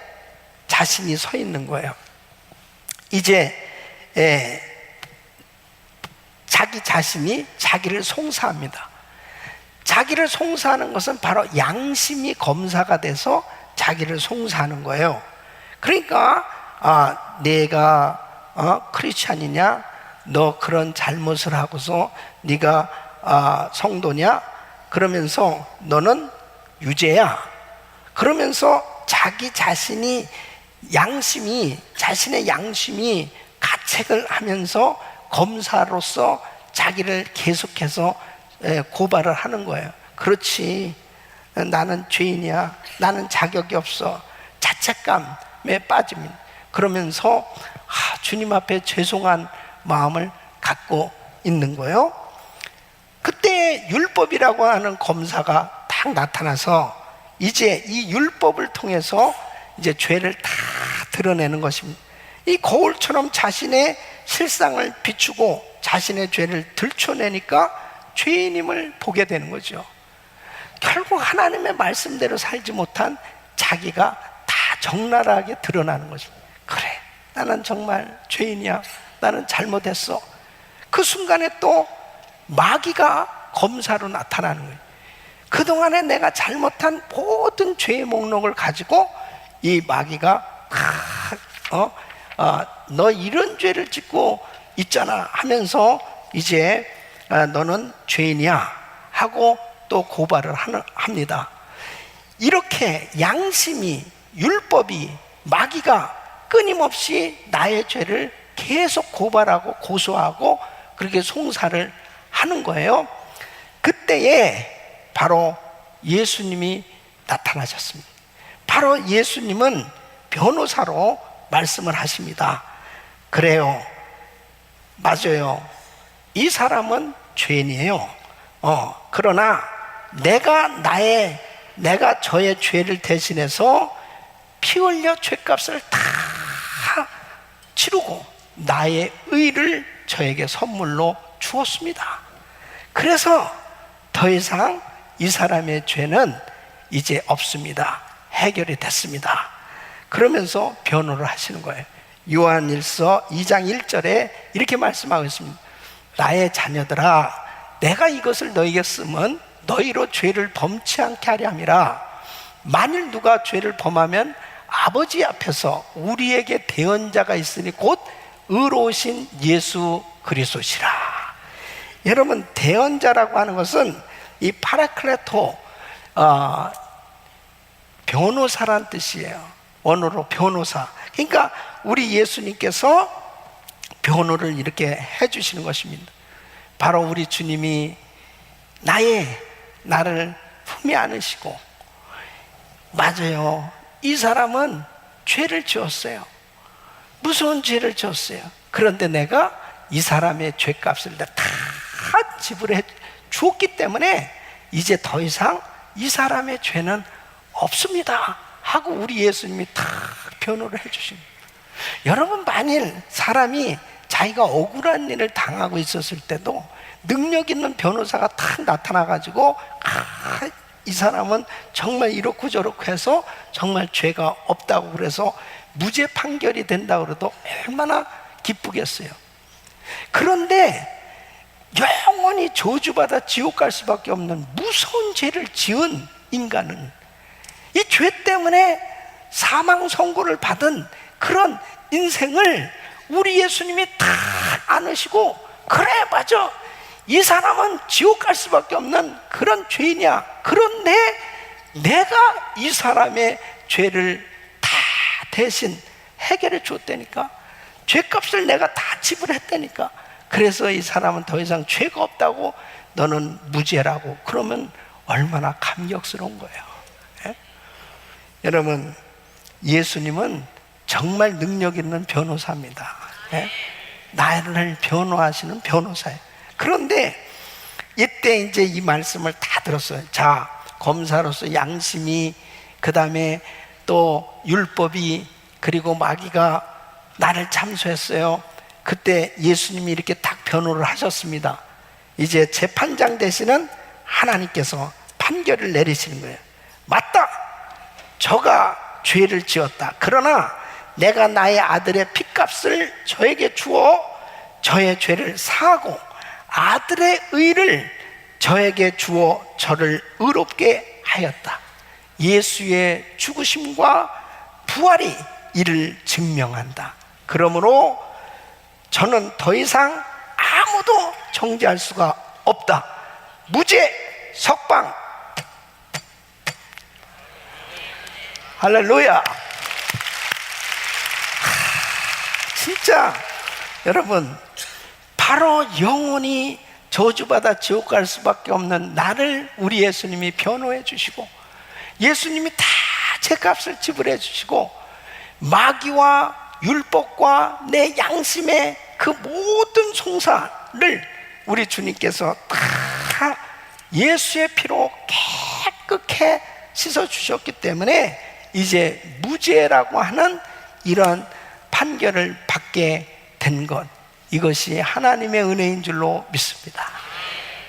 자신이 서 있는 거예요. 이제 자기 자신이 자기를 송사합니다. 자기를 송사하는 것은 바로 양심이 검사가 돼서 자기를 송사하는 거예요. 그러니까 내가 크리스찬이냐, 너 그런 잘못을 하고서 네가 성도냐, 그러면서 너는 유죄야, 그러면서 자기 자신이 자신의 양심이 가책을 하면서 검사로서 자기를 계속해서 고발을 하는 거예요. 그렇지, 나는 죄인이야, 나는 자격이 없어, 자책감에 빠집니다. 그러면서 주님 앞에 죄송한 마음을 갖고 있는 거예요. 그때 율법이라고 하는 검사가 딱 나타나서 이제 이 율법을 통해서 이제 죄를 다 드러내는 것입니다. 이 거울처럼 자신의 실상을 비추고 자신의 죄를 들춰내니까 죄인임을 보게 되는 거죠. 결국 하나님의 말씀대로 살지 못한 자기가 다 적나라하게 드러나는 것입니다. 그래, 나는 정말 죄인이야, 나는 잘못했어. 그 순간에 또 마귀가 검사로 나타나는 거예요. 그동안에 내가 잘못한 모든 죄의 목록을 가지고 이 마귀가 너 이런 죄를 짓고 있잖아 하면서 이제 너는 죄인이야 하고 또 고발을 합니다. 이렇게 양심이, 율법이, 마귀가 끊임없이 나의 죄를 계속 고발하고 고소하고 그렇게 송사를 하는 거예요. 그때에 바로 예수님이 나타나셨습니다. 바로 예수님은 변호사로 말씀을 하십니다. 그래요, 맞아요, 이 사람은 죄인이에요. 그러나 내가 저의 죄를 대신해서 피 흘려 죄값을 다 치르고 나의 의를 저에게 선물로 주었습니다. 그래서 더 이상 이 사람의 죄는 이제 없습니다. 해결이 됐습니다. 그러면서 변호를 하시는 거예요. 요한일서 2장 1절에 이렇게 말씀하고 있습니다. 나의 자녀들아, 내가 이것을 너희에게 쓰면 너희로 죄를 범치 않게 하려 함이라. 만일 누가 죄를 범하면 아버지 앞에서 우리에게 대언자가 있으니 곧 의로우신 예수 그리스도시라. 여러분, 대언자라고 하는 것은 이 파라클레토, 변호사란 뜻이에요. 원어로 변호사. 그러니까 우리 예수님께서 변호를 이렇게 해주시는 것입니다. 바로 우리 주님이 나를 품에 안으시고, 맞아요, 이 사람은 죄를 지었어요. 무서운 죄를 지었어요. 그런데 내가 이 사람의 죄값을 다 지불해 주었기 때문에 이제 더 이상 이 사람의 죄는 없습니다 하고 우리 예수님이 다 변호를 해주십니다. 여러분, 만일 사람이 자기가 억울한 일을 당하고 있었을 때도 능력 있는 변호사가 딱 나타나가지고 이 사람은 정말 이렇고 저렇고 해서 정말 죄가 없다고 그래서 무죄 판결이 된다고 그래도 얼마나 기쁘겠어요. 그런데 영원히 저주받아 지옥 갈 수밖에 없는 무서운 죄를 지은 인간은, 이 죄 때문에 사망 선고를 받은 그런 인생을 우리 예수님이 다 안으시고, 그래, 맞아, 이 사람은 지옥 갈 수밖에 없는 그런 죄인이야. 그런데 내가 이 사람의 죄를 다 대신 해결해 줬다니까, 죄값을 내가 다 지불했다니까. 그래서 이 사람은 더 이상 죄가 없다고, 너는 무죄라고. 그러면 얼마나 감격스러운 거예요. 예? 여러분, 예수님은 정말 능력 있는 변호사입니다. 예? 나를 변호하시는 변호사예요. 그런데 이때 이제 이 말씀을 다 들었어요. 자, 검사로서 양심이, 그 다음에 또 율법이, 그리고 마귀가 나를 참소했어요. 그때 예수님이 이렇게 딱 변호를 하셨습니다. 이제 재판장 되시는 하나님께서 판결을 내리시는 거예요. 맞다, 저가 죄를 지었다. 그러나 내가 나의 아들의 핏값을 저에게 주어 저의 죄를 사하고 아들의 의를 저에게 주어 저를 의롭게 하였다. 예수의 죽으심과 부활이 이를 증명한다. 그러므로 저는 더 이상 아무도 정죄할 수가 없다. 무죄 석방. 할렐루야. 진짜 여러분, 바로 영원히 저주받아 지옥 갈 수밖에 없는 나를 우리 예수님이 변호해 주시고, 예수님이 다 제 값을 지불해 주시고, 마귀와 율법과 내 양심의 그 모든 송사를 우리 주님께서 다 예수의 피로 깨끗하게 씻어 주셨기 때문에 이제 무죄라고 하는 이런 판결을 받게 된 것, 이것이 하나님의 은혜인 줄로 믿습니다.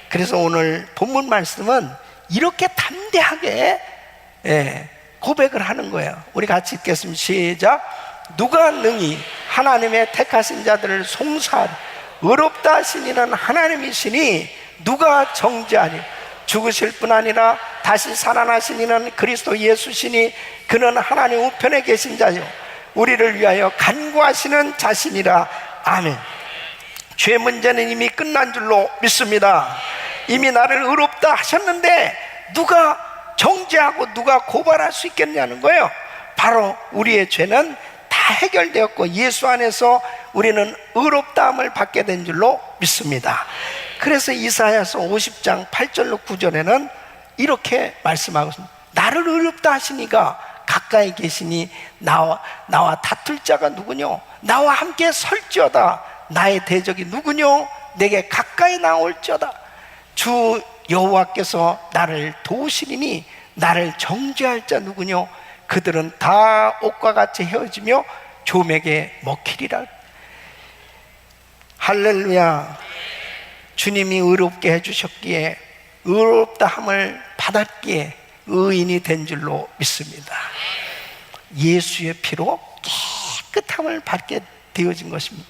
그래서 오늘 본문 말씀은 이렇게 담대하게 고백을 하는 거예요. 우리 같이 읽겠습니다. 시작. 누가 능히 하나님의 택하신 자들을 송사하리? 의롭다 하시니는 하나님이시니 누가 정죄하니? 죽으실 뿐 아니라 다시 살아나시니는 그리스도 예수시니 그는 하나님 우편에 계신 자요 우리를 위하여 간구하시는 자신이라. 아멘. 죄 문제는 이미 끝난 줄로 믿습니다. 이미 나를 의롭다 하셨는데 누가 정죄하고 누가 고발할 수 있겠냐는 거예요. 바로 우리의 죄는 다 해결되었고 예수 안에서 우리는 의롭다함을 받게 된 줄로 믿습니다. 그래서 이사야서 50장 8절로 9절에는 이렇게 말씀하고 있습니다. 나를 의롭다 하시니가 가까이 계시니 나와 다툴 자가 누구뇨? 나와 함께 설지어다. 나의 대적이 누구뇨? 내게 가까이 나올지어다. 주 여호와께서 나를 도우시리니 나를 정죄할 자 누구뇨? 그들은 다 옷과 같이 헤어지며 조맥에 먹히리라. 할렐루야. 주님이 의롭게 해주셨기에, 의롭다함을 받았기에 의인이 된 줄로 믿습니다. 예수의 피로 깨끗함을 받게 되어진 것입니다.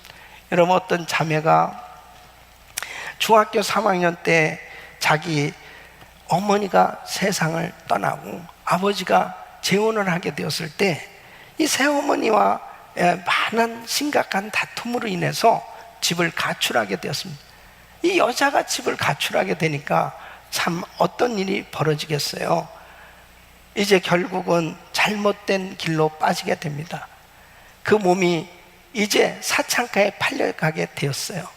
여러분, 어떤 자매가 중학교 3학년 때 자기 어머니가 세상을 떠나고 아버지가 재혼을 하게 되었을 때 이 새어머니와 많은 심각한 다툼으로 인해서 집을 가출하게 되었습니다. 이 여자가 집을 가출하게 되니까 참 어떤 일이 벌어지겠어요? 이제 결국은 잘못된 길로 빠지게 됩니다. 그 몸이 이제 사창가에 팔려가게 되었어요.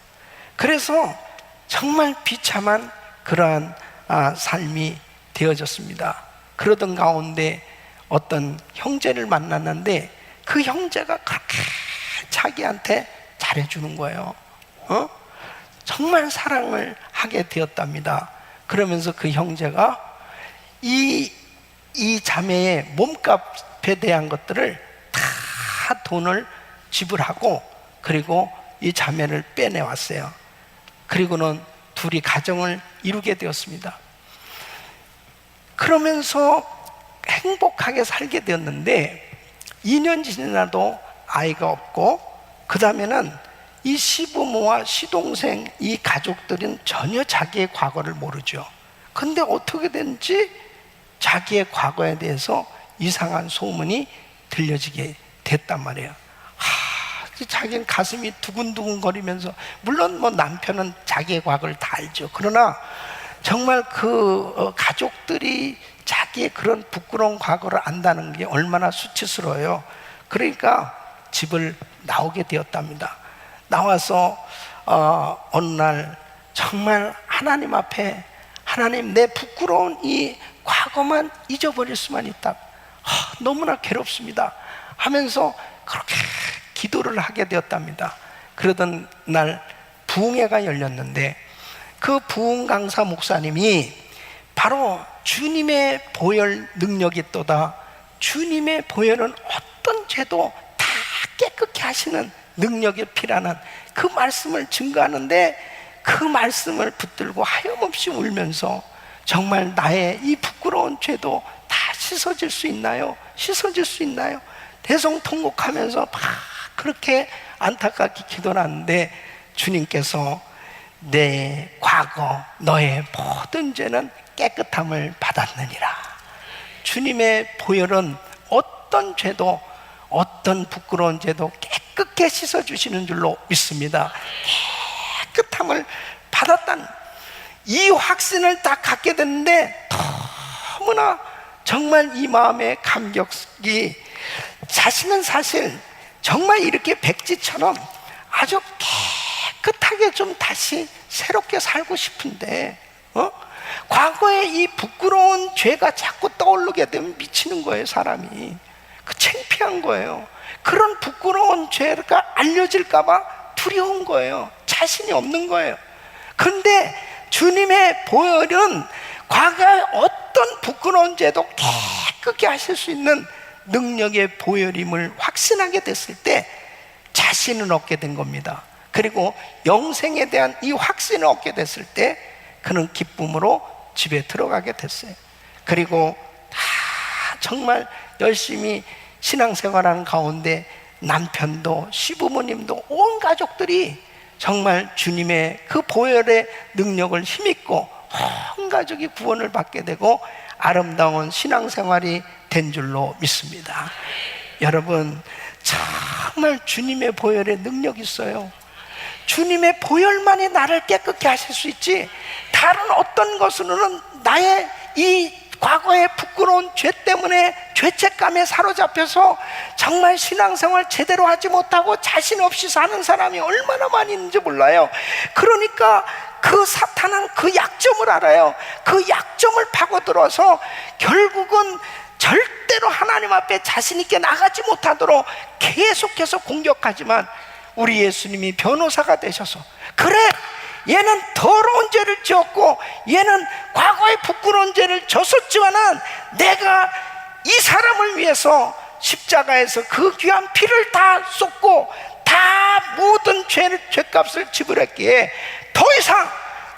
그래서 정말 비참한 그러한 삶이 되어졌습니다. 그러던 가운데 어떤 형제를 만났는데 그 형제가 그렇게 자기한테 잘해주는 거예요. 정말 사랑을 하게 되었답니다. 그러면서 그 형제가 이 자매의 몸값에 대한 것들을 다 돈을 지불하고, 그리고 이 자매를 빼내왔어요. 그리고는 둘이 가정을 이루게 되었습니다. 그러면서 행복하게 살게 되었는데 2년 지나도 아이가 없고, 그 다음에는 이 시부모와 시동생 이 가족들은 전혀 자기의 과거를 모르죠. 근데 어떻게 된지 자기의 과거에 대해서 이상한 소문이 들려지게 됐단 말이에요. 자기는 가슴이 두근두근 거리면서, 물론 뭐 남편은 자기의 과거를 다 알죠. 그러나 정말 그 가족들이 자기의 그런 부끄러운 과거를 안다는 게 얼마나 수치스러워요. 그러니까 집을 나오게 되었답니다. 나와서 어느 날 정말 하나님 앞에, 하나님, 내 부끄러운 이 과거만 잊어버릴 수만 있다, 너무나 괴롭습니다 하면서 그렇게 기도를 하게 되었답니다. 그러던 날 부흥회가 열렸는데 그 부흥 강사 목사님이 바로 주님의 보혈 능력이 있도다, 주님의 보혈은 어떤 죄도 다 깨끗게 하시는 능력이 필요한 그 말씀을 증거하는데, 그 말씀을 붙들고 하염없이 울면서 정말 나의 이 부끄러운 죄도 다 씻어질 수 있나요? 씻어질 수 있나요? 대성통곡하면서 막 그렇게 안타깝게 기도를 하는데, 주님께서 내 과거 너의 모든 죄는 깨끗함을 받았느니라. 주님의 보혈은 어떤 죄도, 어떤 부끄러운 죄도 깨끗게 씻어주시는 줄로 믿습니다. 깨끗함을 받았다는 이 확신을 딱 갖게 됐는데, 너무나 정말 이 마음의 감격이, 자신은 사실 정말 이렇게 백지처럼 아주 깨끗하게 좀 다시 새롭게 살고 싶은데, 과거의 이 부끄러운 죄가 자꾸 떠오르게 되면 미치는 거예요, 사람이. 창피한 거예요. 그런 부끄러운 죄가 알려질까봐 두려운 거예요. 자신이 없는 거예요. 그런데 주님의 보혈은 과거의 어떤 부끄러운 죄도 깨끗게 하실 수 있는 능력의 보혈임을 확신하게 됐을 때 자신을 얻게 된 겁니다. 그리고 영생에 대한 이 확신을 얻게 됐을 때 그는 기쁨으로 집에 들어가게 됐어요. 그리고 다 정말 열심히 신앙생활하는 가운데 남편도 시부모님도 온 가족들이 정말 주님의 그 보혈의 능력을 힘입고 온 가족이 구원을 받게 되고 아름다운 신앙생활이 된 줄로 믿습니다. 여러분, 정말 주님의 보혈의 능력이 있어요. 주님의 보혈만이 나를 깨끗게 하실 수 있지, 다른 어떤 것으로는 나의 이 과거의 부끄러운 죄 때문에 죄책감에 사로잡혀서 정말 신앙생활 제대로 하지 못하고 자신 없이 사는 사람이 얼마나 많이 있는지 몰라요. 그러니까 그 사탄은 그 약점을 알아요. 그 약점을 파고들어서 결국은 절대로 하나님 앞에 자신 있게 나가지 못하도록 계속해서 공격하지만, 우리 예수님이 변호사가 되셔서, 그래, 얘는 더러운 죄를 지었고 얘는 과거의 부끄러운 죄를 졌었지만은 내가 이 사람을 위해서 십자가에서 그 귀한 피를 다 쏟고 다 모든 죄값을 지불했기에 더 이상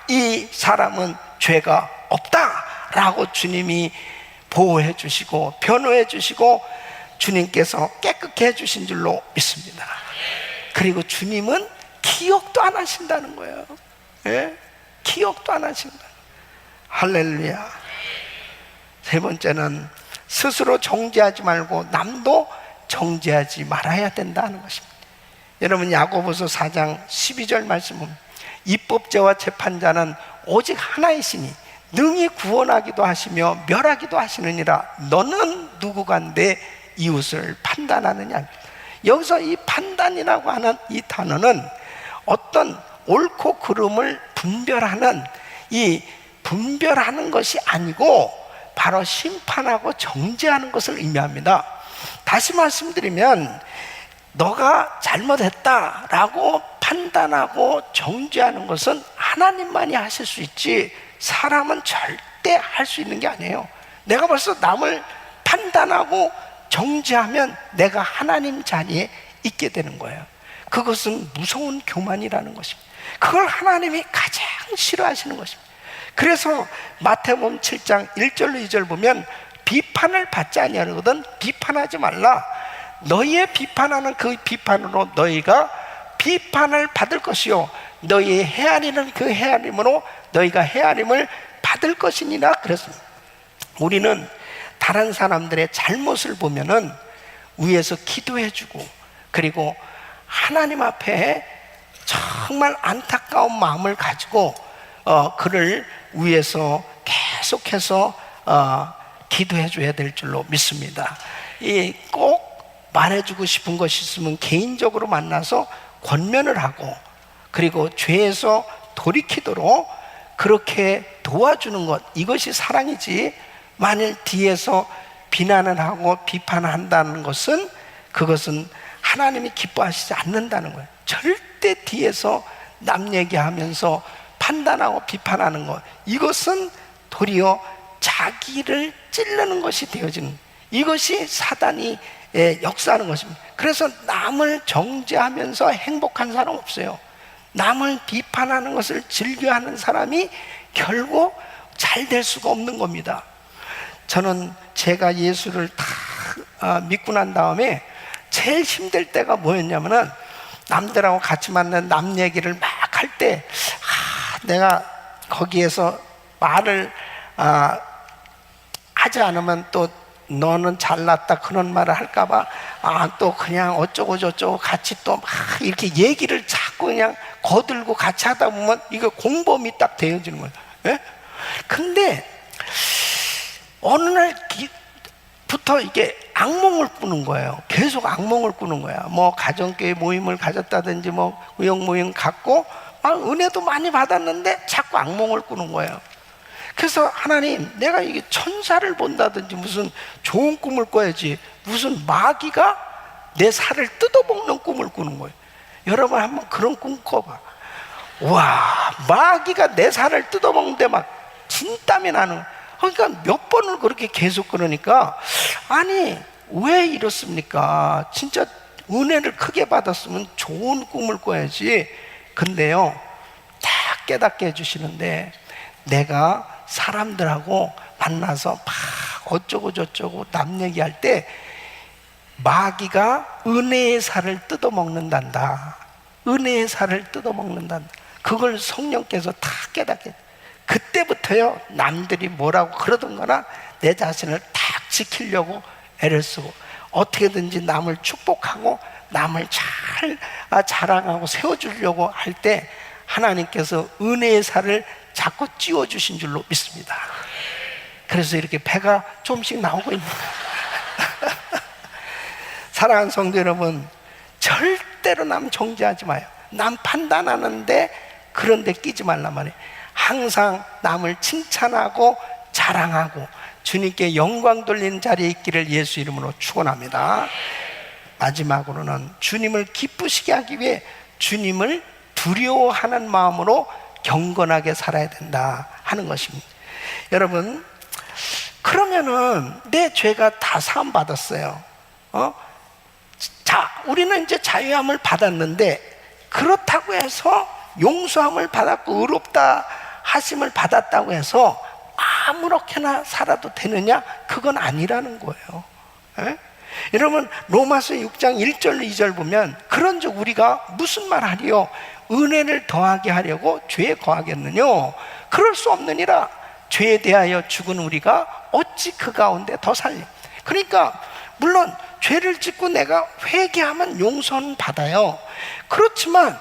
이 사람은 죄가 없다라고 주님이 보호해 주시고 변호해 주시고 주님께서 깨끗게 해주신 줄로 믿습니다. 그리고 주님은 기억도 안 하신다는 거예요. 예? 기억도 안 하신다. 할렐루야. 세 번째는 스스로 정죄하지 말고 남도 정죄하지 말아야 된다는 것입니다. 여러분, 야고보서 4장 12절 말씀은 입법자와 재판자는 오직 하나이시니 능히 구원하기도 하시며 멸하기도 하시느니라. 너는 누구간데 이웃을 판단하느냐. 여기서 이 판단이라고 하는 이 단어는 어떤 옳고 그름을 분별하는 이 분별하는 것이 아니고 바로 심판하고 정죄하는 것을 의미합니다. 다시 말씀드리면 너가 잘못했다라고 판단하고 정죄하는 것은 하나님만이 하실 수 있지 사람은 절대 할 수 있는 게 아니에요. 내가 벌써 남을 판단하고 정죄하면 내가 하나님 자리에 있게 되는 거예요. 그것은 무서운 교만이라는 것입니다. 그걸 하나님이 가장 싫어하시는 것입니다. 그래서 마태복음 7장 1절로 2절 보면 비판을 받지 아니하거든 비판하지 말라. 너희의 비판하는 그 비판으로 너희가 비판을 받을 것이요 너희의 헤아리는 그 헤아림으로 너희가 헤아림을 받을 것이니라. 그래서 우리는 다른 사람들의 잘못을 보면은 위에서 기도해주고 그리고 하나님 앞에 정말 안타까운 마음을 가지고 그를 위해서 계속해서 기도해줘야 될 줄로 믿습니다. 꼭 말해주고 싶은 것이 있으면 개인적으로 만나서 권면을 하고 그리고 죄에서 돌이키도록 그렇게 도와주는 것, 이것이 사랑이지. 만일 뒤에서 비난을 하고 비판을 한다는 것은 그것은 하나님이 기뻐하시지 않는다는 거예요. 절대 뒤에서 남 얘기하면서 판단하고 비판하는 것, 이것은 도리어 자기를 찌르는 것이 되어지는, 이것이 사단이 역사하는 것입니다. 그래서 남을 정죄하면서 행복한 사람 없어요. 남을 비판하는 것을 즐겨하는 사람이 결국 잘 될 수가 없는 겁니다. 저는 제가 예수를 다 믿고 난 다음에 제일 힘들 때가 뭐였냐면은 남들하고 같이 만난 남 얘기를 막 할 때 내가 거기에서 말을 하지 않으면 또 너는 잘났다 그런 말을 할까봐 또 그냥 어쩌고 저쩌고 같이 또 막 이렇게 얘기를 자꾸 그냥 거들고 같이 하다 보면 이거 공범이 딱 되어지는 거예요. 예? 근데 어느 날부터 이게 악몽을 꾸는 거예요. 계속 악몽을 꾸는 거야. 뭐 가정교회 모임을 가졌다든지 뭐 의형 모임 갖고 은혜도 많이 받았는데 자꾸 악몽을 꾸는 거예요. 그래서 하나님, 내가 이게 천사를 본다든지 무슨 좋은 꿈을 꿔야지 무슨 마귀가 내 살을 뜯어먹는 꿈을 꾸는 거예요. 여러분 한번 그런 꿈 꿔봐. 와, 마귀가 내 살을 뜯어먹는데 막 진땀이 나는 거예요. 그러니까 몇 번을 그렇게 계속 그러니까 아니 왜 이렇습니까? 진짜 은혜를 크게 받았으면 좋은 꿈을 꿔야지. 근데요 딱 깨닫게 해주시는데 내가 사람들하고 만나서 막 어쩌고 저쩌고 남 얘기할 때 마귀가 은혜의 살을 뜯어먹는단다. 은혜의 살을 뜯어먹는단다. 그걸 성령께서 다 깨닫게. 그때부터요 남들이 뭐라고 그러던 거나 내 자신을 딱 지키려고 애를 쓰고 어떻게든지 남을 축복하고 남을 잘 자랑하고 세워주려고 할 때 하나님께서 은혜의 살을 자꾸 찌워주신 줄로 믿습니다. 그래서 이렇게 배가 조금씩 나오고 있는 거예요. 사랑하는 성도 여러분, 절대로 남 정죄하지 마요. 남 판단하는데 그런 데 끼지 말란 말이에요. 항상 남을 칭찬하고 자랑하고 주님께 영광 돌리는 자리에 있기를 예수 이름으로 축원합니다. 마지막으로는 주님을 기쁘시게 하기 위해 주님을 두려워하는 마음으로 경건하게 살아야 된다 하는 것입니다. 여러분, 그러면은 내 죄가 다 사함 받았어요. 자, 우리는 이제 자유함을 받았는데 그렇다고 해서 용서함을 받았고 의롭다 하심을 받았다고 해서 아무렇게나 살아도 되느냐? 그건 아니라는 거예요. 에? 여러분 로마서 6장 1절 2절 보면 그런즉 우리가 무슨 말 하리요? 은혜를 더하게 하려고 죄에 거하겠느뇨? 그럴 수 없느니라. 죄에 대하여 죽은 우리가 어찌 그 가운데 더 살리? 그러니까 물론 죄를 짓고 내가 회개하면 용서는 받아요. 그렇지만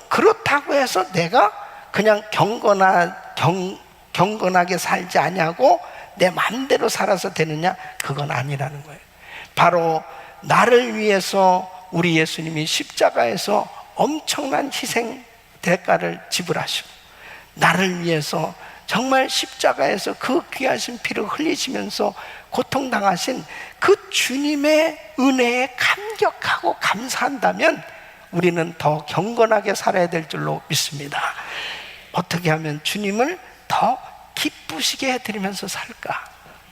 그렇다고 해서 내가 그냥 경건하게 살지 아니하고 내 마음대로 살아서 되느냐? 그건 아니라는 거예요. 바로 나를 위해서 우리 예수님이 십자가에서 엄청난 희생 대가를 지불하시고 나를 위해서 정말 십자가에서 그 귀하신 피를 흘리시면서 고통당하신 그 주님의 은혜에 감격하고 감사한다면 우리는 더 경건하게 살아야 될 줄로 믿습니다. 어떻게 하면 주님을 더 기쁘시게 해드리면서 살까?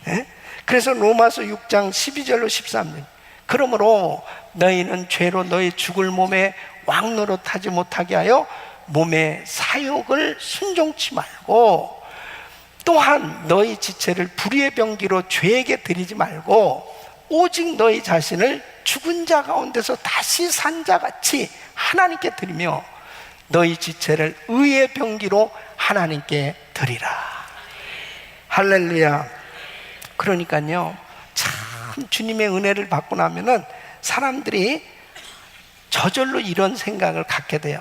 예? 그래서 로마서 6장 12절로 13절 그러므로 너희는 죄로 너희 죽을 몸에 왕노릇하지 못하게 하여 몸의 사욕을 순종치 말고 또한 너희 지체를 불의의 병기로 죄에게 드리지 말고 오직 너희 자신을 죽은 자 가운데서 다시 산 자같이 하나님께 드리며 너희 지체를 의의 병기로 하나님께 드리라. 할렐루야. 그러니까요 참 주님의 은혜를 받고 나면은 사람들이 저절로 이런 생각을 갖게 돼요.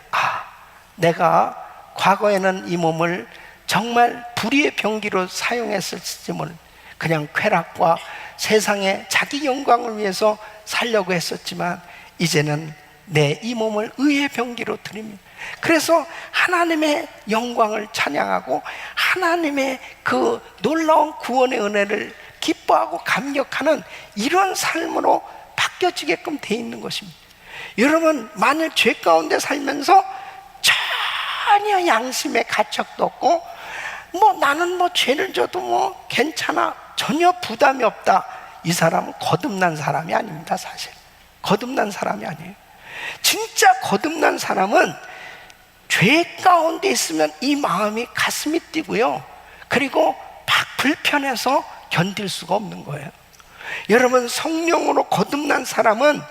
내가 과거에는 이 몸을 정말 불의의 병기로 사용했을지 모르 그냥 쾌락과 세상의 자기 영광을 위해서 살려고 했었지만 이제는 내 이 몸을 의의 병기로 드립니다. 그래서 하나님의 영광을 찬양하고 하나님의 그 놀라운 구원의 은혜를 기뻐하고 감격하는 이런 삶으로 바뀌어지게끔 돼 있는 것입니다. 여러분 만일 죄 가운데 살면서 전혀 양심의 가책도 없고 나는 죄를 져도 괜찮아 전혀 부담이 없다. 이 사람은 거듭난 사람이 아닙니다. 사실 거듭난 사람이 아니에요. 진짜 거듭난 사람은 죄 가운데 있으면 이 마음이 가슴이 뛰고요 그리고 막 불편해서 견딜 수가 없는 거예요. 여러분 성령으로 거듭난 사람은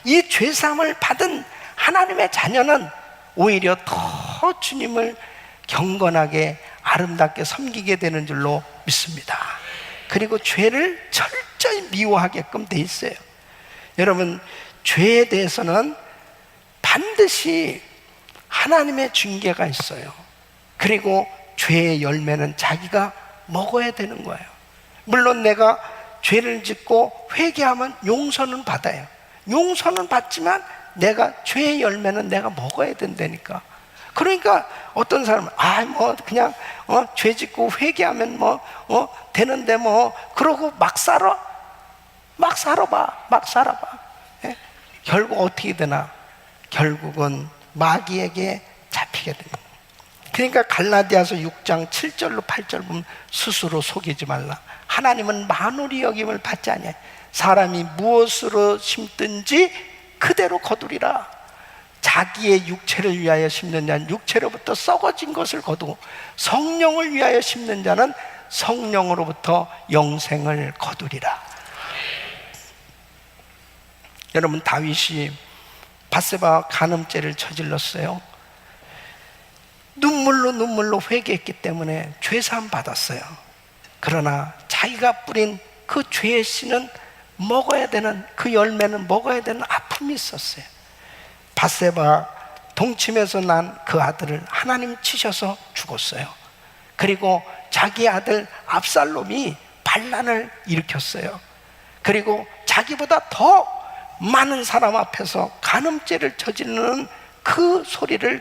이 죄사함을 받은 하나님의 자녀는 오히려 더 주님을 경건하게 아름답게 섬기게 되는 줄로 믿습니다. 그리고 죄를 철저히 미워하게끔 돼 있어요. 여러분, 죄에 대해서는 반드시 하나님의 징계가 있어요. 그리고 죄의 열매는 자기가 먹어야 되는 거예요. 물론 내가 죄를 짓고 회개하면 용서는 받아요. 용서는 받지만 내가 죄의 열매는 내가 먹어야 된다니까. 그러니까 어떤 사람은 그냥 죄 짓고 회개하면 되는데 그러고 막 살아봐. 예? 결국 어떻게 되나? 결국은 마귀에게 잡히게 됩니다. 그러니까 갈라디아서 6장 7절로 8절 보면 스스로 속이지 말라. 하나님은 만홀히 여김을 받지 아니하니 사람이 무엇으로 심든지 그대로 거두리라. 자기의 육체를 위하여 심는 자는 육체로부터 썩어진 것을 거두고 성령을 위하여 심는 자는 성령으로부터 영생을 거두리라. 여러분, 다윗이 밧세바 간음죄를 저질렀어요. 눈물로 회개했기 때문에 죄사함 받았어요. 그러나 자기가 뿌린 그 죄의 씨는 먹어야 되는, 그 열매는 먹어야 되는 아픔이 있었어요. 밧세바 동침에서 난 그 아들을 하나님 치셔서 죽었어요. 그리고 자기 아들 압살롬이 반란을 일으켰어요. 그리고 자기보다 더 많은 사람 앞에서 간음죄를 저지르는 그 소리를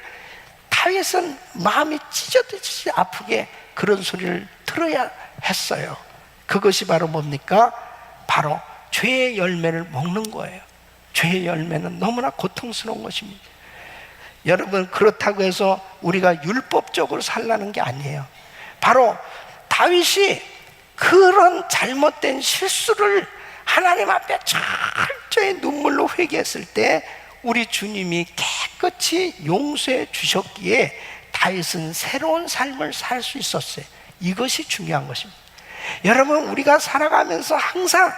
다윗은 마음이 찢어지듯이 아프게 그런 소리를 들어야 했어요. 그것이 바로 뭡니까? 바로 죄의 열매를 먹는 거예요. 죄의 열매는 너무나 고통스러운 것입니다. 여러분, 그렇다고 해서 우리가 율법적으로 살라는 게 아니에요. 바로 다윗이 그런 잘못된 실수를 하나님 앞에 철저히 눈물로 회개했을 때 우리 주님이 깨끗이 용서해 주셨기에 다윗은 새로운 삶을 살 수 있었어요. 이것이 중요한 것입니다. 여러분, 우리가 살아가면서 항상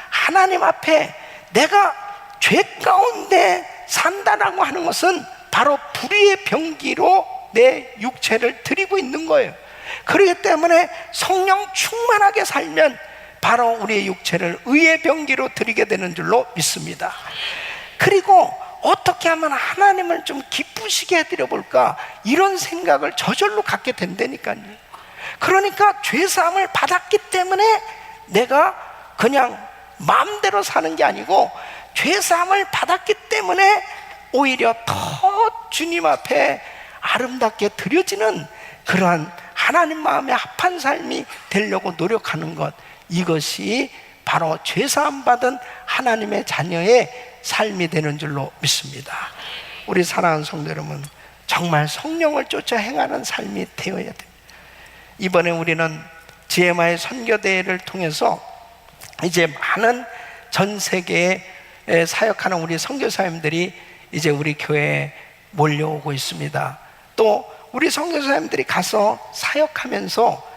하나님 앞에 내가 죄 가운데 산다라고 하는 것은 바로 불의의 병기로 내 육체를 드리고 있는 거예요. 그렇기 때문에 성령 충만하게 살면 바로 우리의 육체를 의의 병기로 드리게 되는 줄로 믿습니다. 그리고 어떻게 하면 하나님을 좀 기쁘시게 해드려 볼까, 이런 생각을 저절로 갖게 된다니까요. 그러니까 죄사함을 받았기 때문에 내가 그냥 마음대로 사는 게 아니고 죄사함을 받았기 때문에 오히려 더 주님 앞에 아름답게 드려지는 그러한 하나님 마음에 합한 삶이 되려고 노력하는 것, 이것이 바로 죄사함 받은 하나님의 자녀의 삶이 되는 줄로 믿습니다. 우리 사랑하는 성도 여러분, 정말 성령을 쫓아 행하는 삶이 되어야 됩니다. 이번에 우리는 GMI 선교대회를 통해서 이제 많은 전 세계에 사역하는 우리 선교사님들이 이제 우리 교회에 몰려오고 있습니다. 또 우리 선교사님들이 가서 사역하면서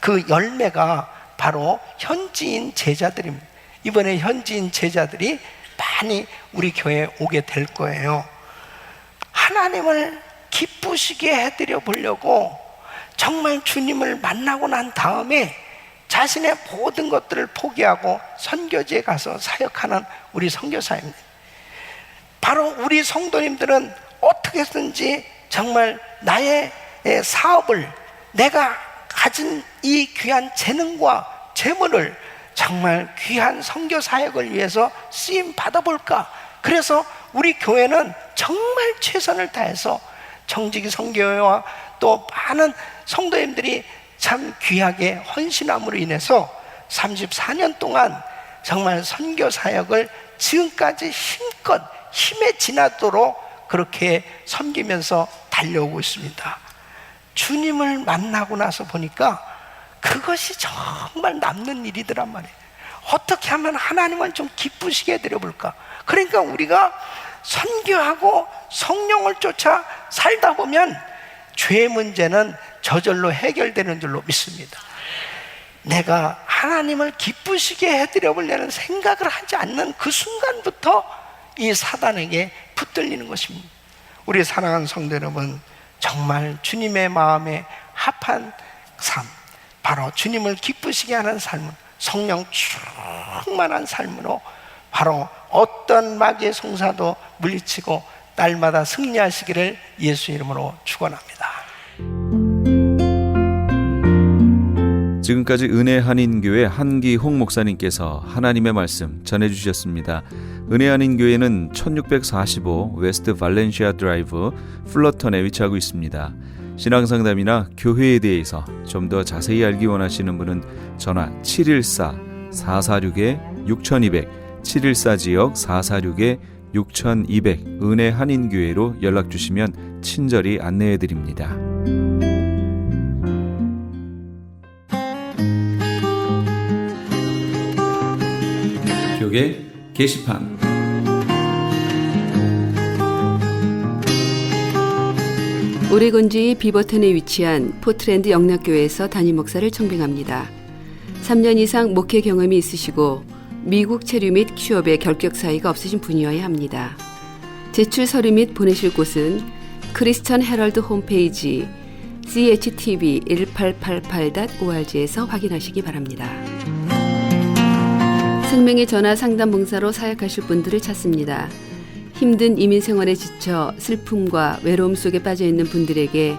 그 열매가 바로 현지인 제자들입니다. 이번에 현지인 제자들이 많이 우리 교회에 오게 될 거예요. 하나님을 기쁘시게 해드려 보려고 정말 주님을 만나고 난 다음에 자신의 모든 것들을 포기하고 선교지에 가서 사역하는 우리 선교사님들, 바로 우리 성도님들은 어떻게든지 정말 나의 사업을, 내가 가진 이 귀한 재능과 재물을 정말 귀한 선교 사역을 위해서 쓰임 받아볼까. 그래서 우리 교회는 정말 최선을 다해서 정직이 선교회와 또 많은 성도님들이 참 귀하게 헌신함으로 인해서 34년 동안 정말 선교 사역을 지금까지 힘껏 힘에 지나도록 그렇게 섬기면서 달려오고 있습니다. 주님을 만나고 나서 보니까 그것이 정말 남는 일이더란 말이에요. 어떻게 하면 하나님을 좀 기쁘시게 해드려볼까. 그러니까 우리가 선교하고 성령을 쫓아 살다 보면 죄 문제는 저절로 해결되는 줄로 믿습니다. 내가 하나님을 기쁘시게 해드려보려는 생각을 하지 않는 그 순간부터 이 사단에게 붙들리는 것입니다. 우리 사랑하는 성도 여러분, 정말 주님의 마음에 합한 삶, 바로 주님을 기쁘시게 하는 삶, 성령 충만한 삶으로 바로 어떤 마귀의 송사도 물리치고 날마다 승리하시기를 예수 이름으로 축원합니다. 지금까지 은혜 한인교회 한기홍 목사님께서 하나님의 말씀 전해주셨습니다. 은혜 한인교회는 1645 웨스트 발렌시아 드라이브 플러턴에 위치하고 있습니다. 신앙상담이나 교회에 대해서 좀 더 자세히 알기 원하시는 분은 전화 714-446-6200 714지역 446-6200 은혜 한인교회로 연락주시면 친절히 안내해드립니다. 교계 게시판 오레곤주의 비버턴에 위치한 포트랜드 영락교회에서 담임 목사를 청빙합니다. 3년 이상 목회 경험이 있으시고 미국 체류 및 취업에 결격 사이가 없으신 분이어야 합니다. 제출 서류 및 보내실 곳은 크리스천 헤럴드 홈페이지 CHTV1888.org에서 확인하시기 바랍니다. 생명의 전화 상담 봉사로 사역하실 분들을 찾습니다. 힘든 이민 생활에 지쳐 슬픔과 외로움 속에 빠져 있는 분들에게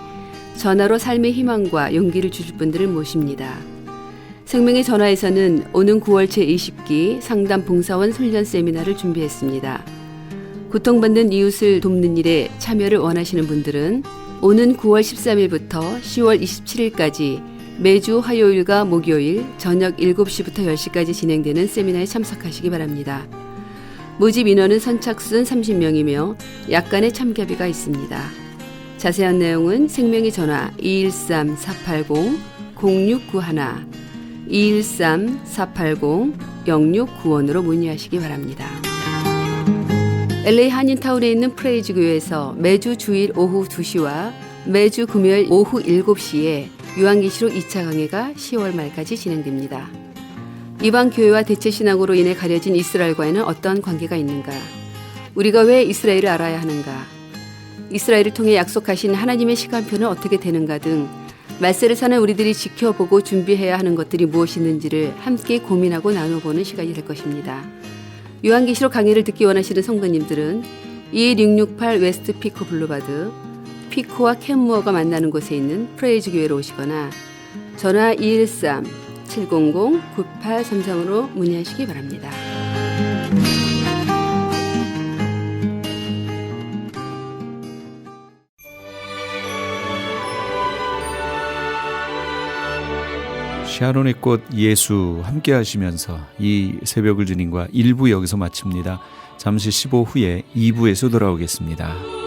전화로 삶의 희망과 용기를 주실 분들을 모십니다. 생명의 전화에서는 오는 9월 제20기 상담 봉사원 훈련 세미나를 준비했습니다. 고통받는 이웃을 돕는 일에 참여를 원하시는 분들은 오는 9월 13일부터 10월 27일까지 매주 화요일과 목요일 저녁 7시부터 10시까지 진행되는 세미나에 참석하시기 바랍니다. 모집 인원은 선착순 30명이며 약간의 참가비가 있습니다. 자세한 내용은 생명의 전화 213-480-0691 213-480-0691으로 문의하시기 바랍니다. LA 한인타운에 있는 프레이즈 교회에서 매주 주일 오후 2시와 매주 금요일 오후 7시에 요한계시록 2차 강해가 10월 말까지 진행됩니다. 이방 교회와 대체신앙으로 인해 가려진 이스라엘과는 어떤 관계가 있는가? 우리가 왜 이스라엘을 알아야 하는가? 이스라엘을 통해 약속하신 하나님의 시간표는 어떻게 되는가 등 말세를 사는 우리들이 지켜보고 준비해야 하는 것들이 무엇이 있는지를 함께 고민하고 나눠보는 시간이 될 것입니다. 요한계시록 강의를 듣기 원하시는 성도님들은 21668 웨스트 피코 블루바드 피코와 캔무어가 만나는 곳에 있는 프레이즈 교회로 오시거나 전화 213-700-9833으로 문의하시기 바랍니다. 샤론의 꽃 예수 함께 하시면서 이 새벽을 주님과 1부 여기서 마칩니다. 잠시 15 후에 2부에서 돌아오겠습니다.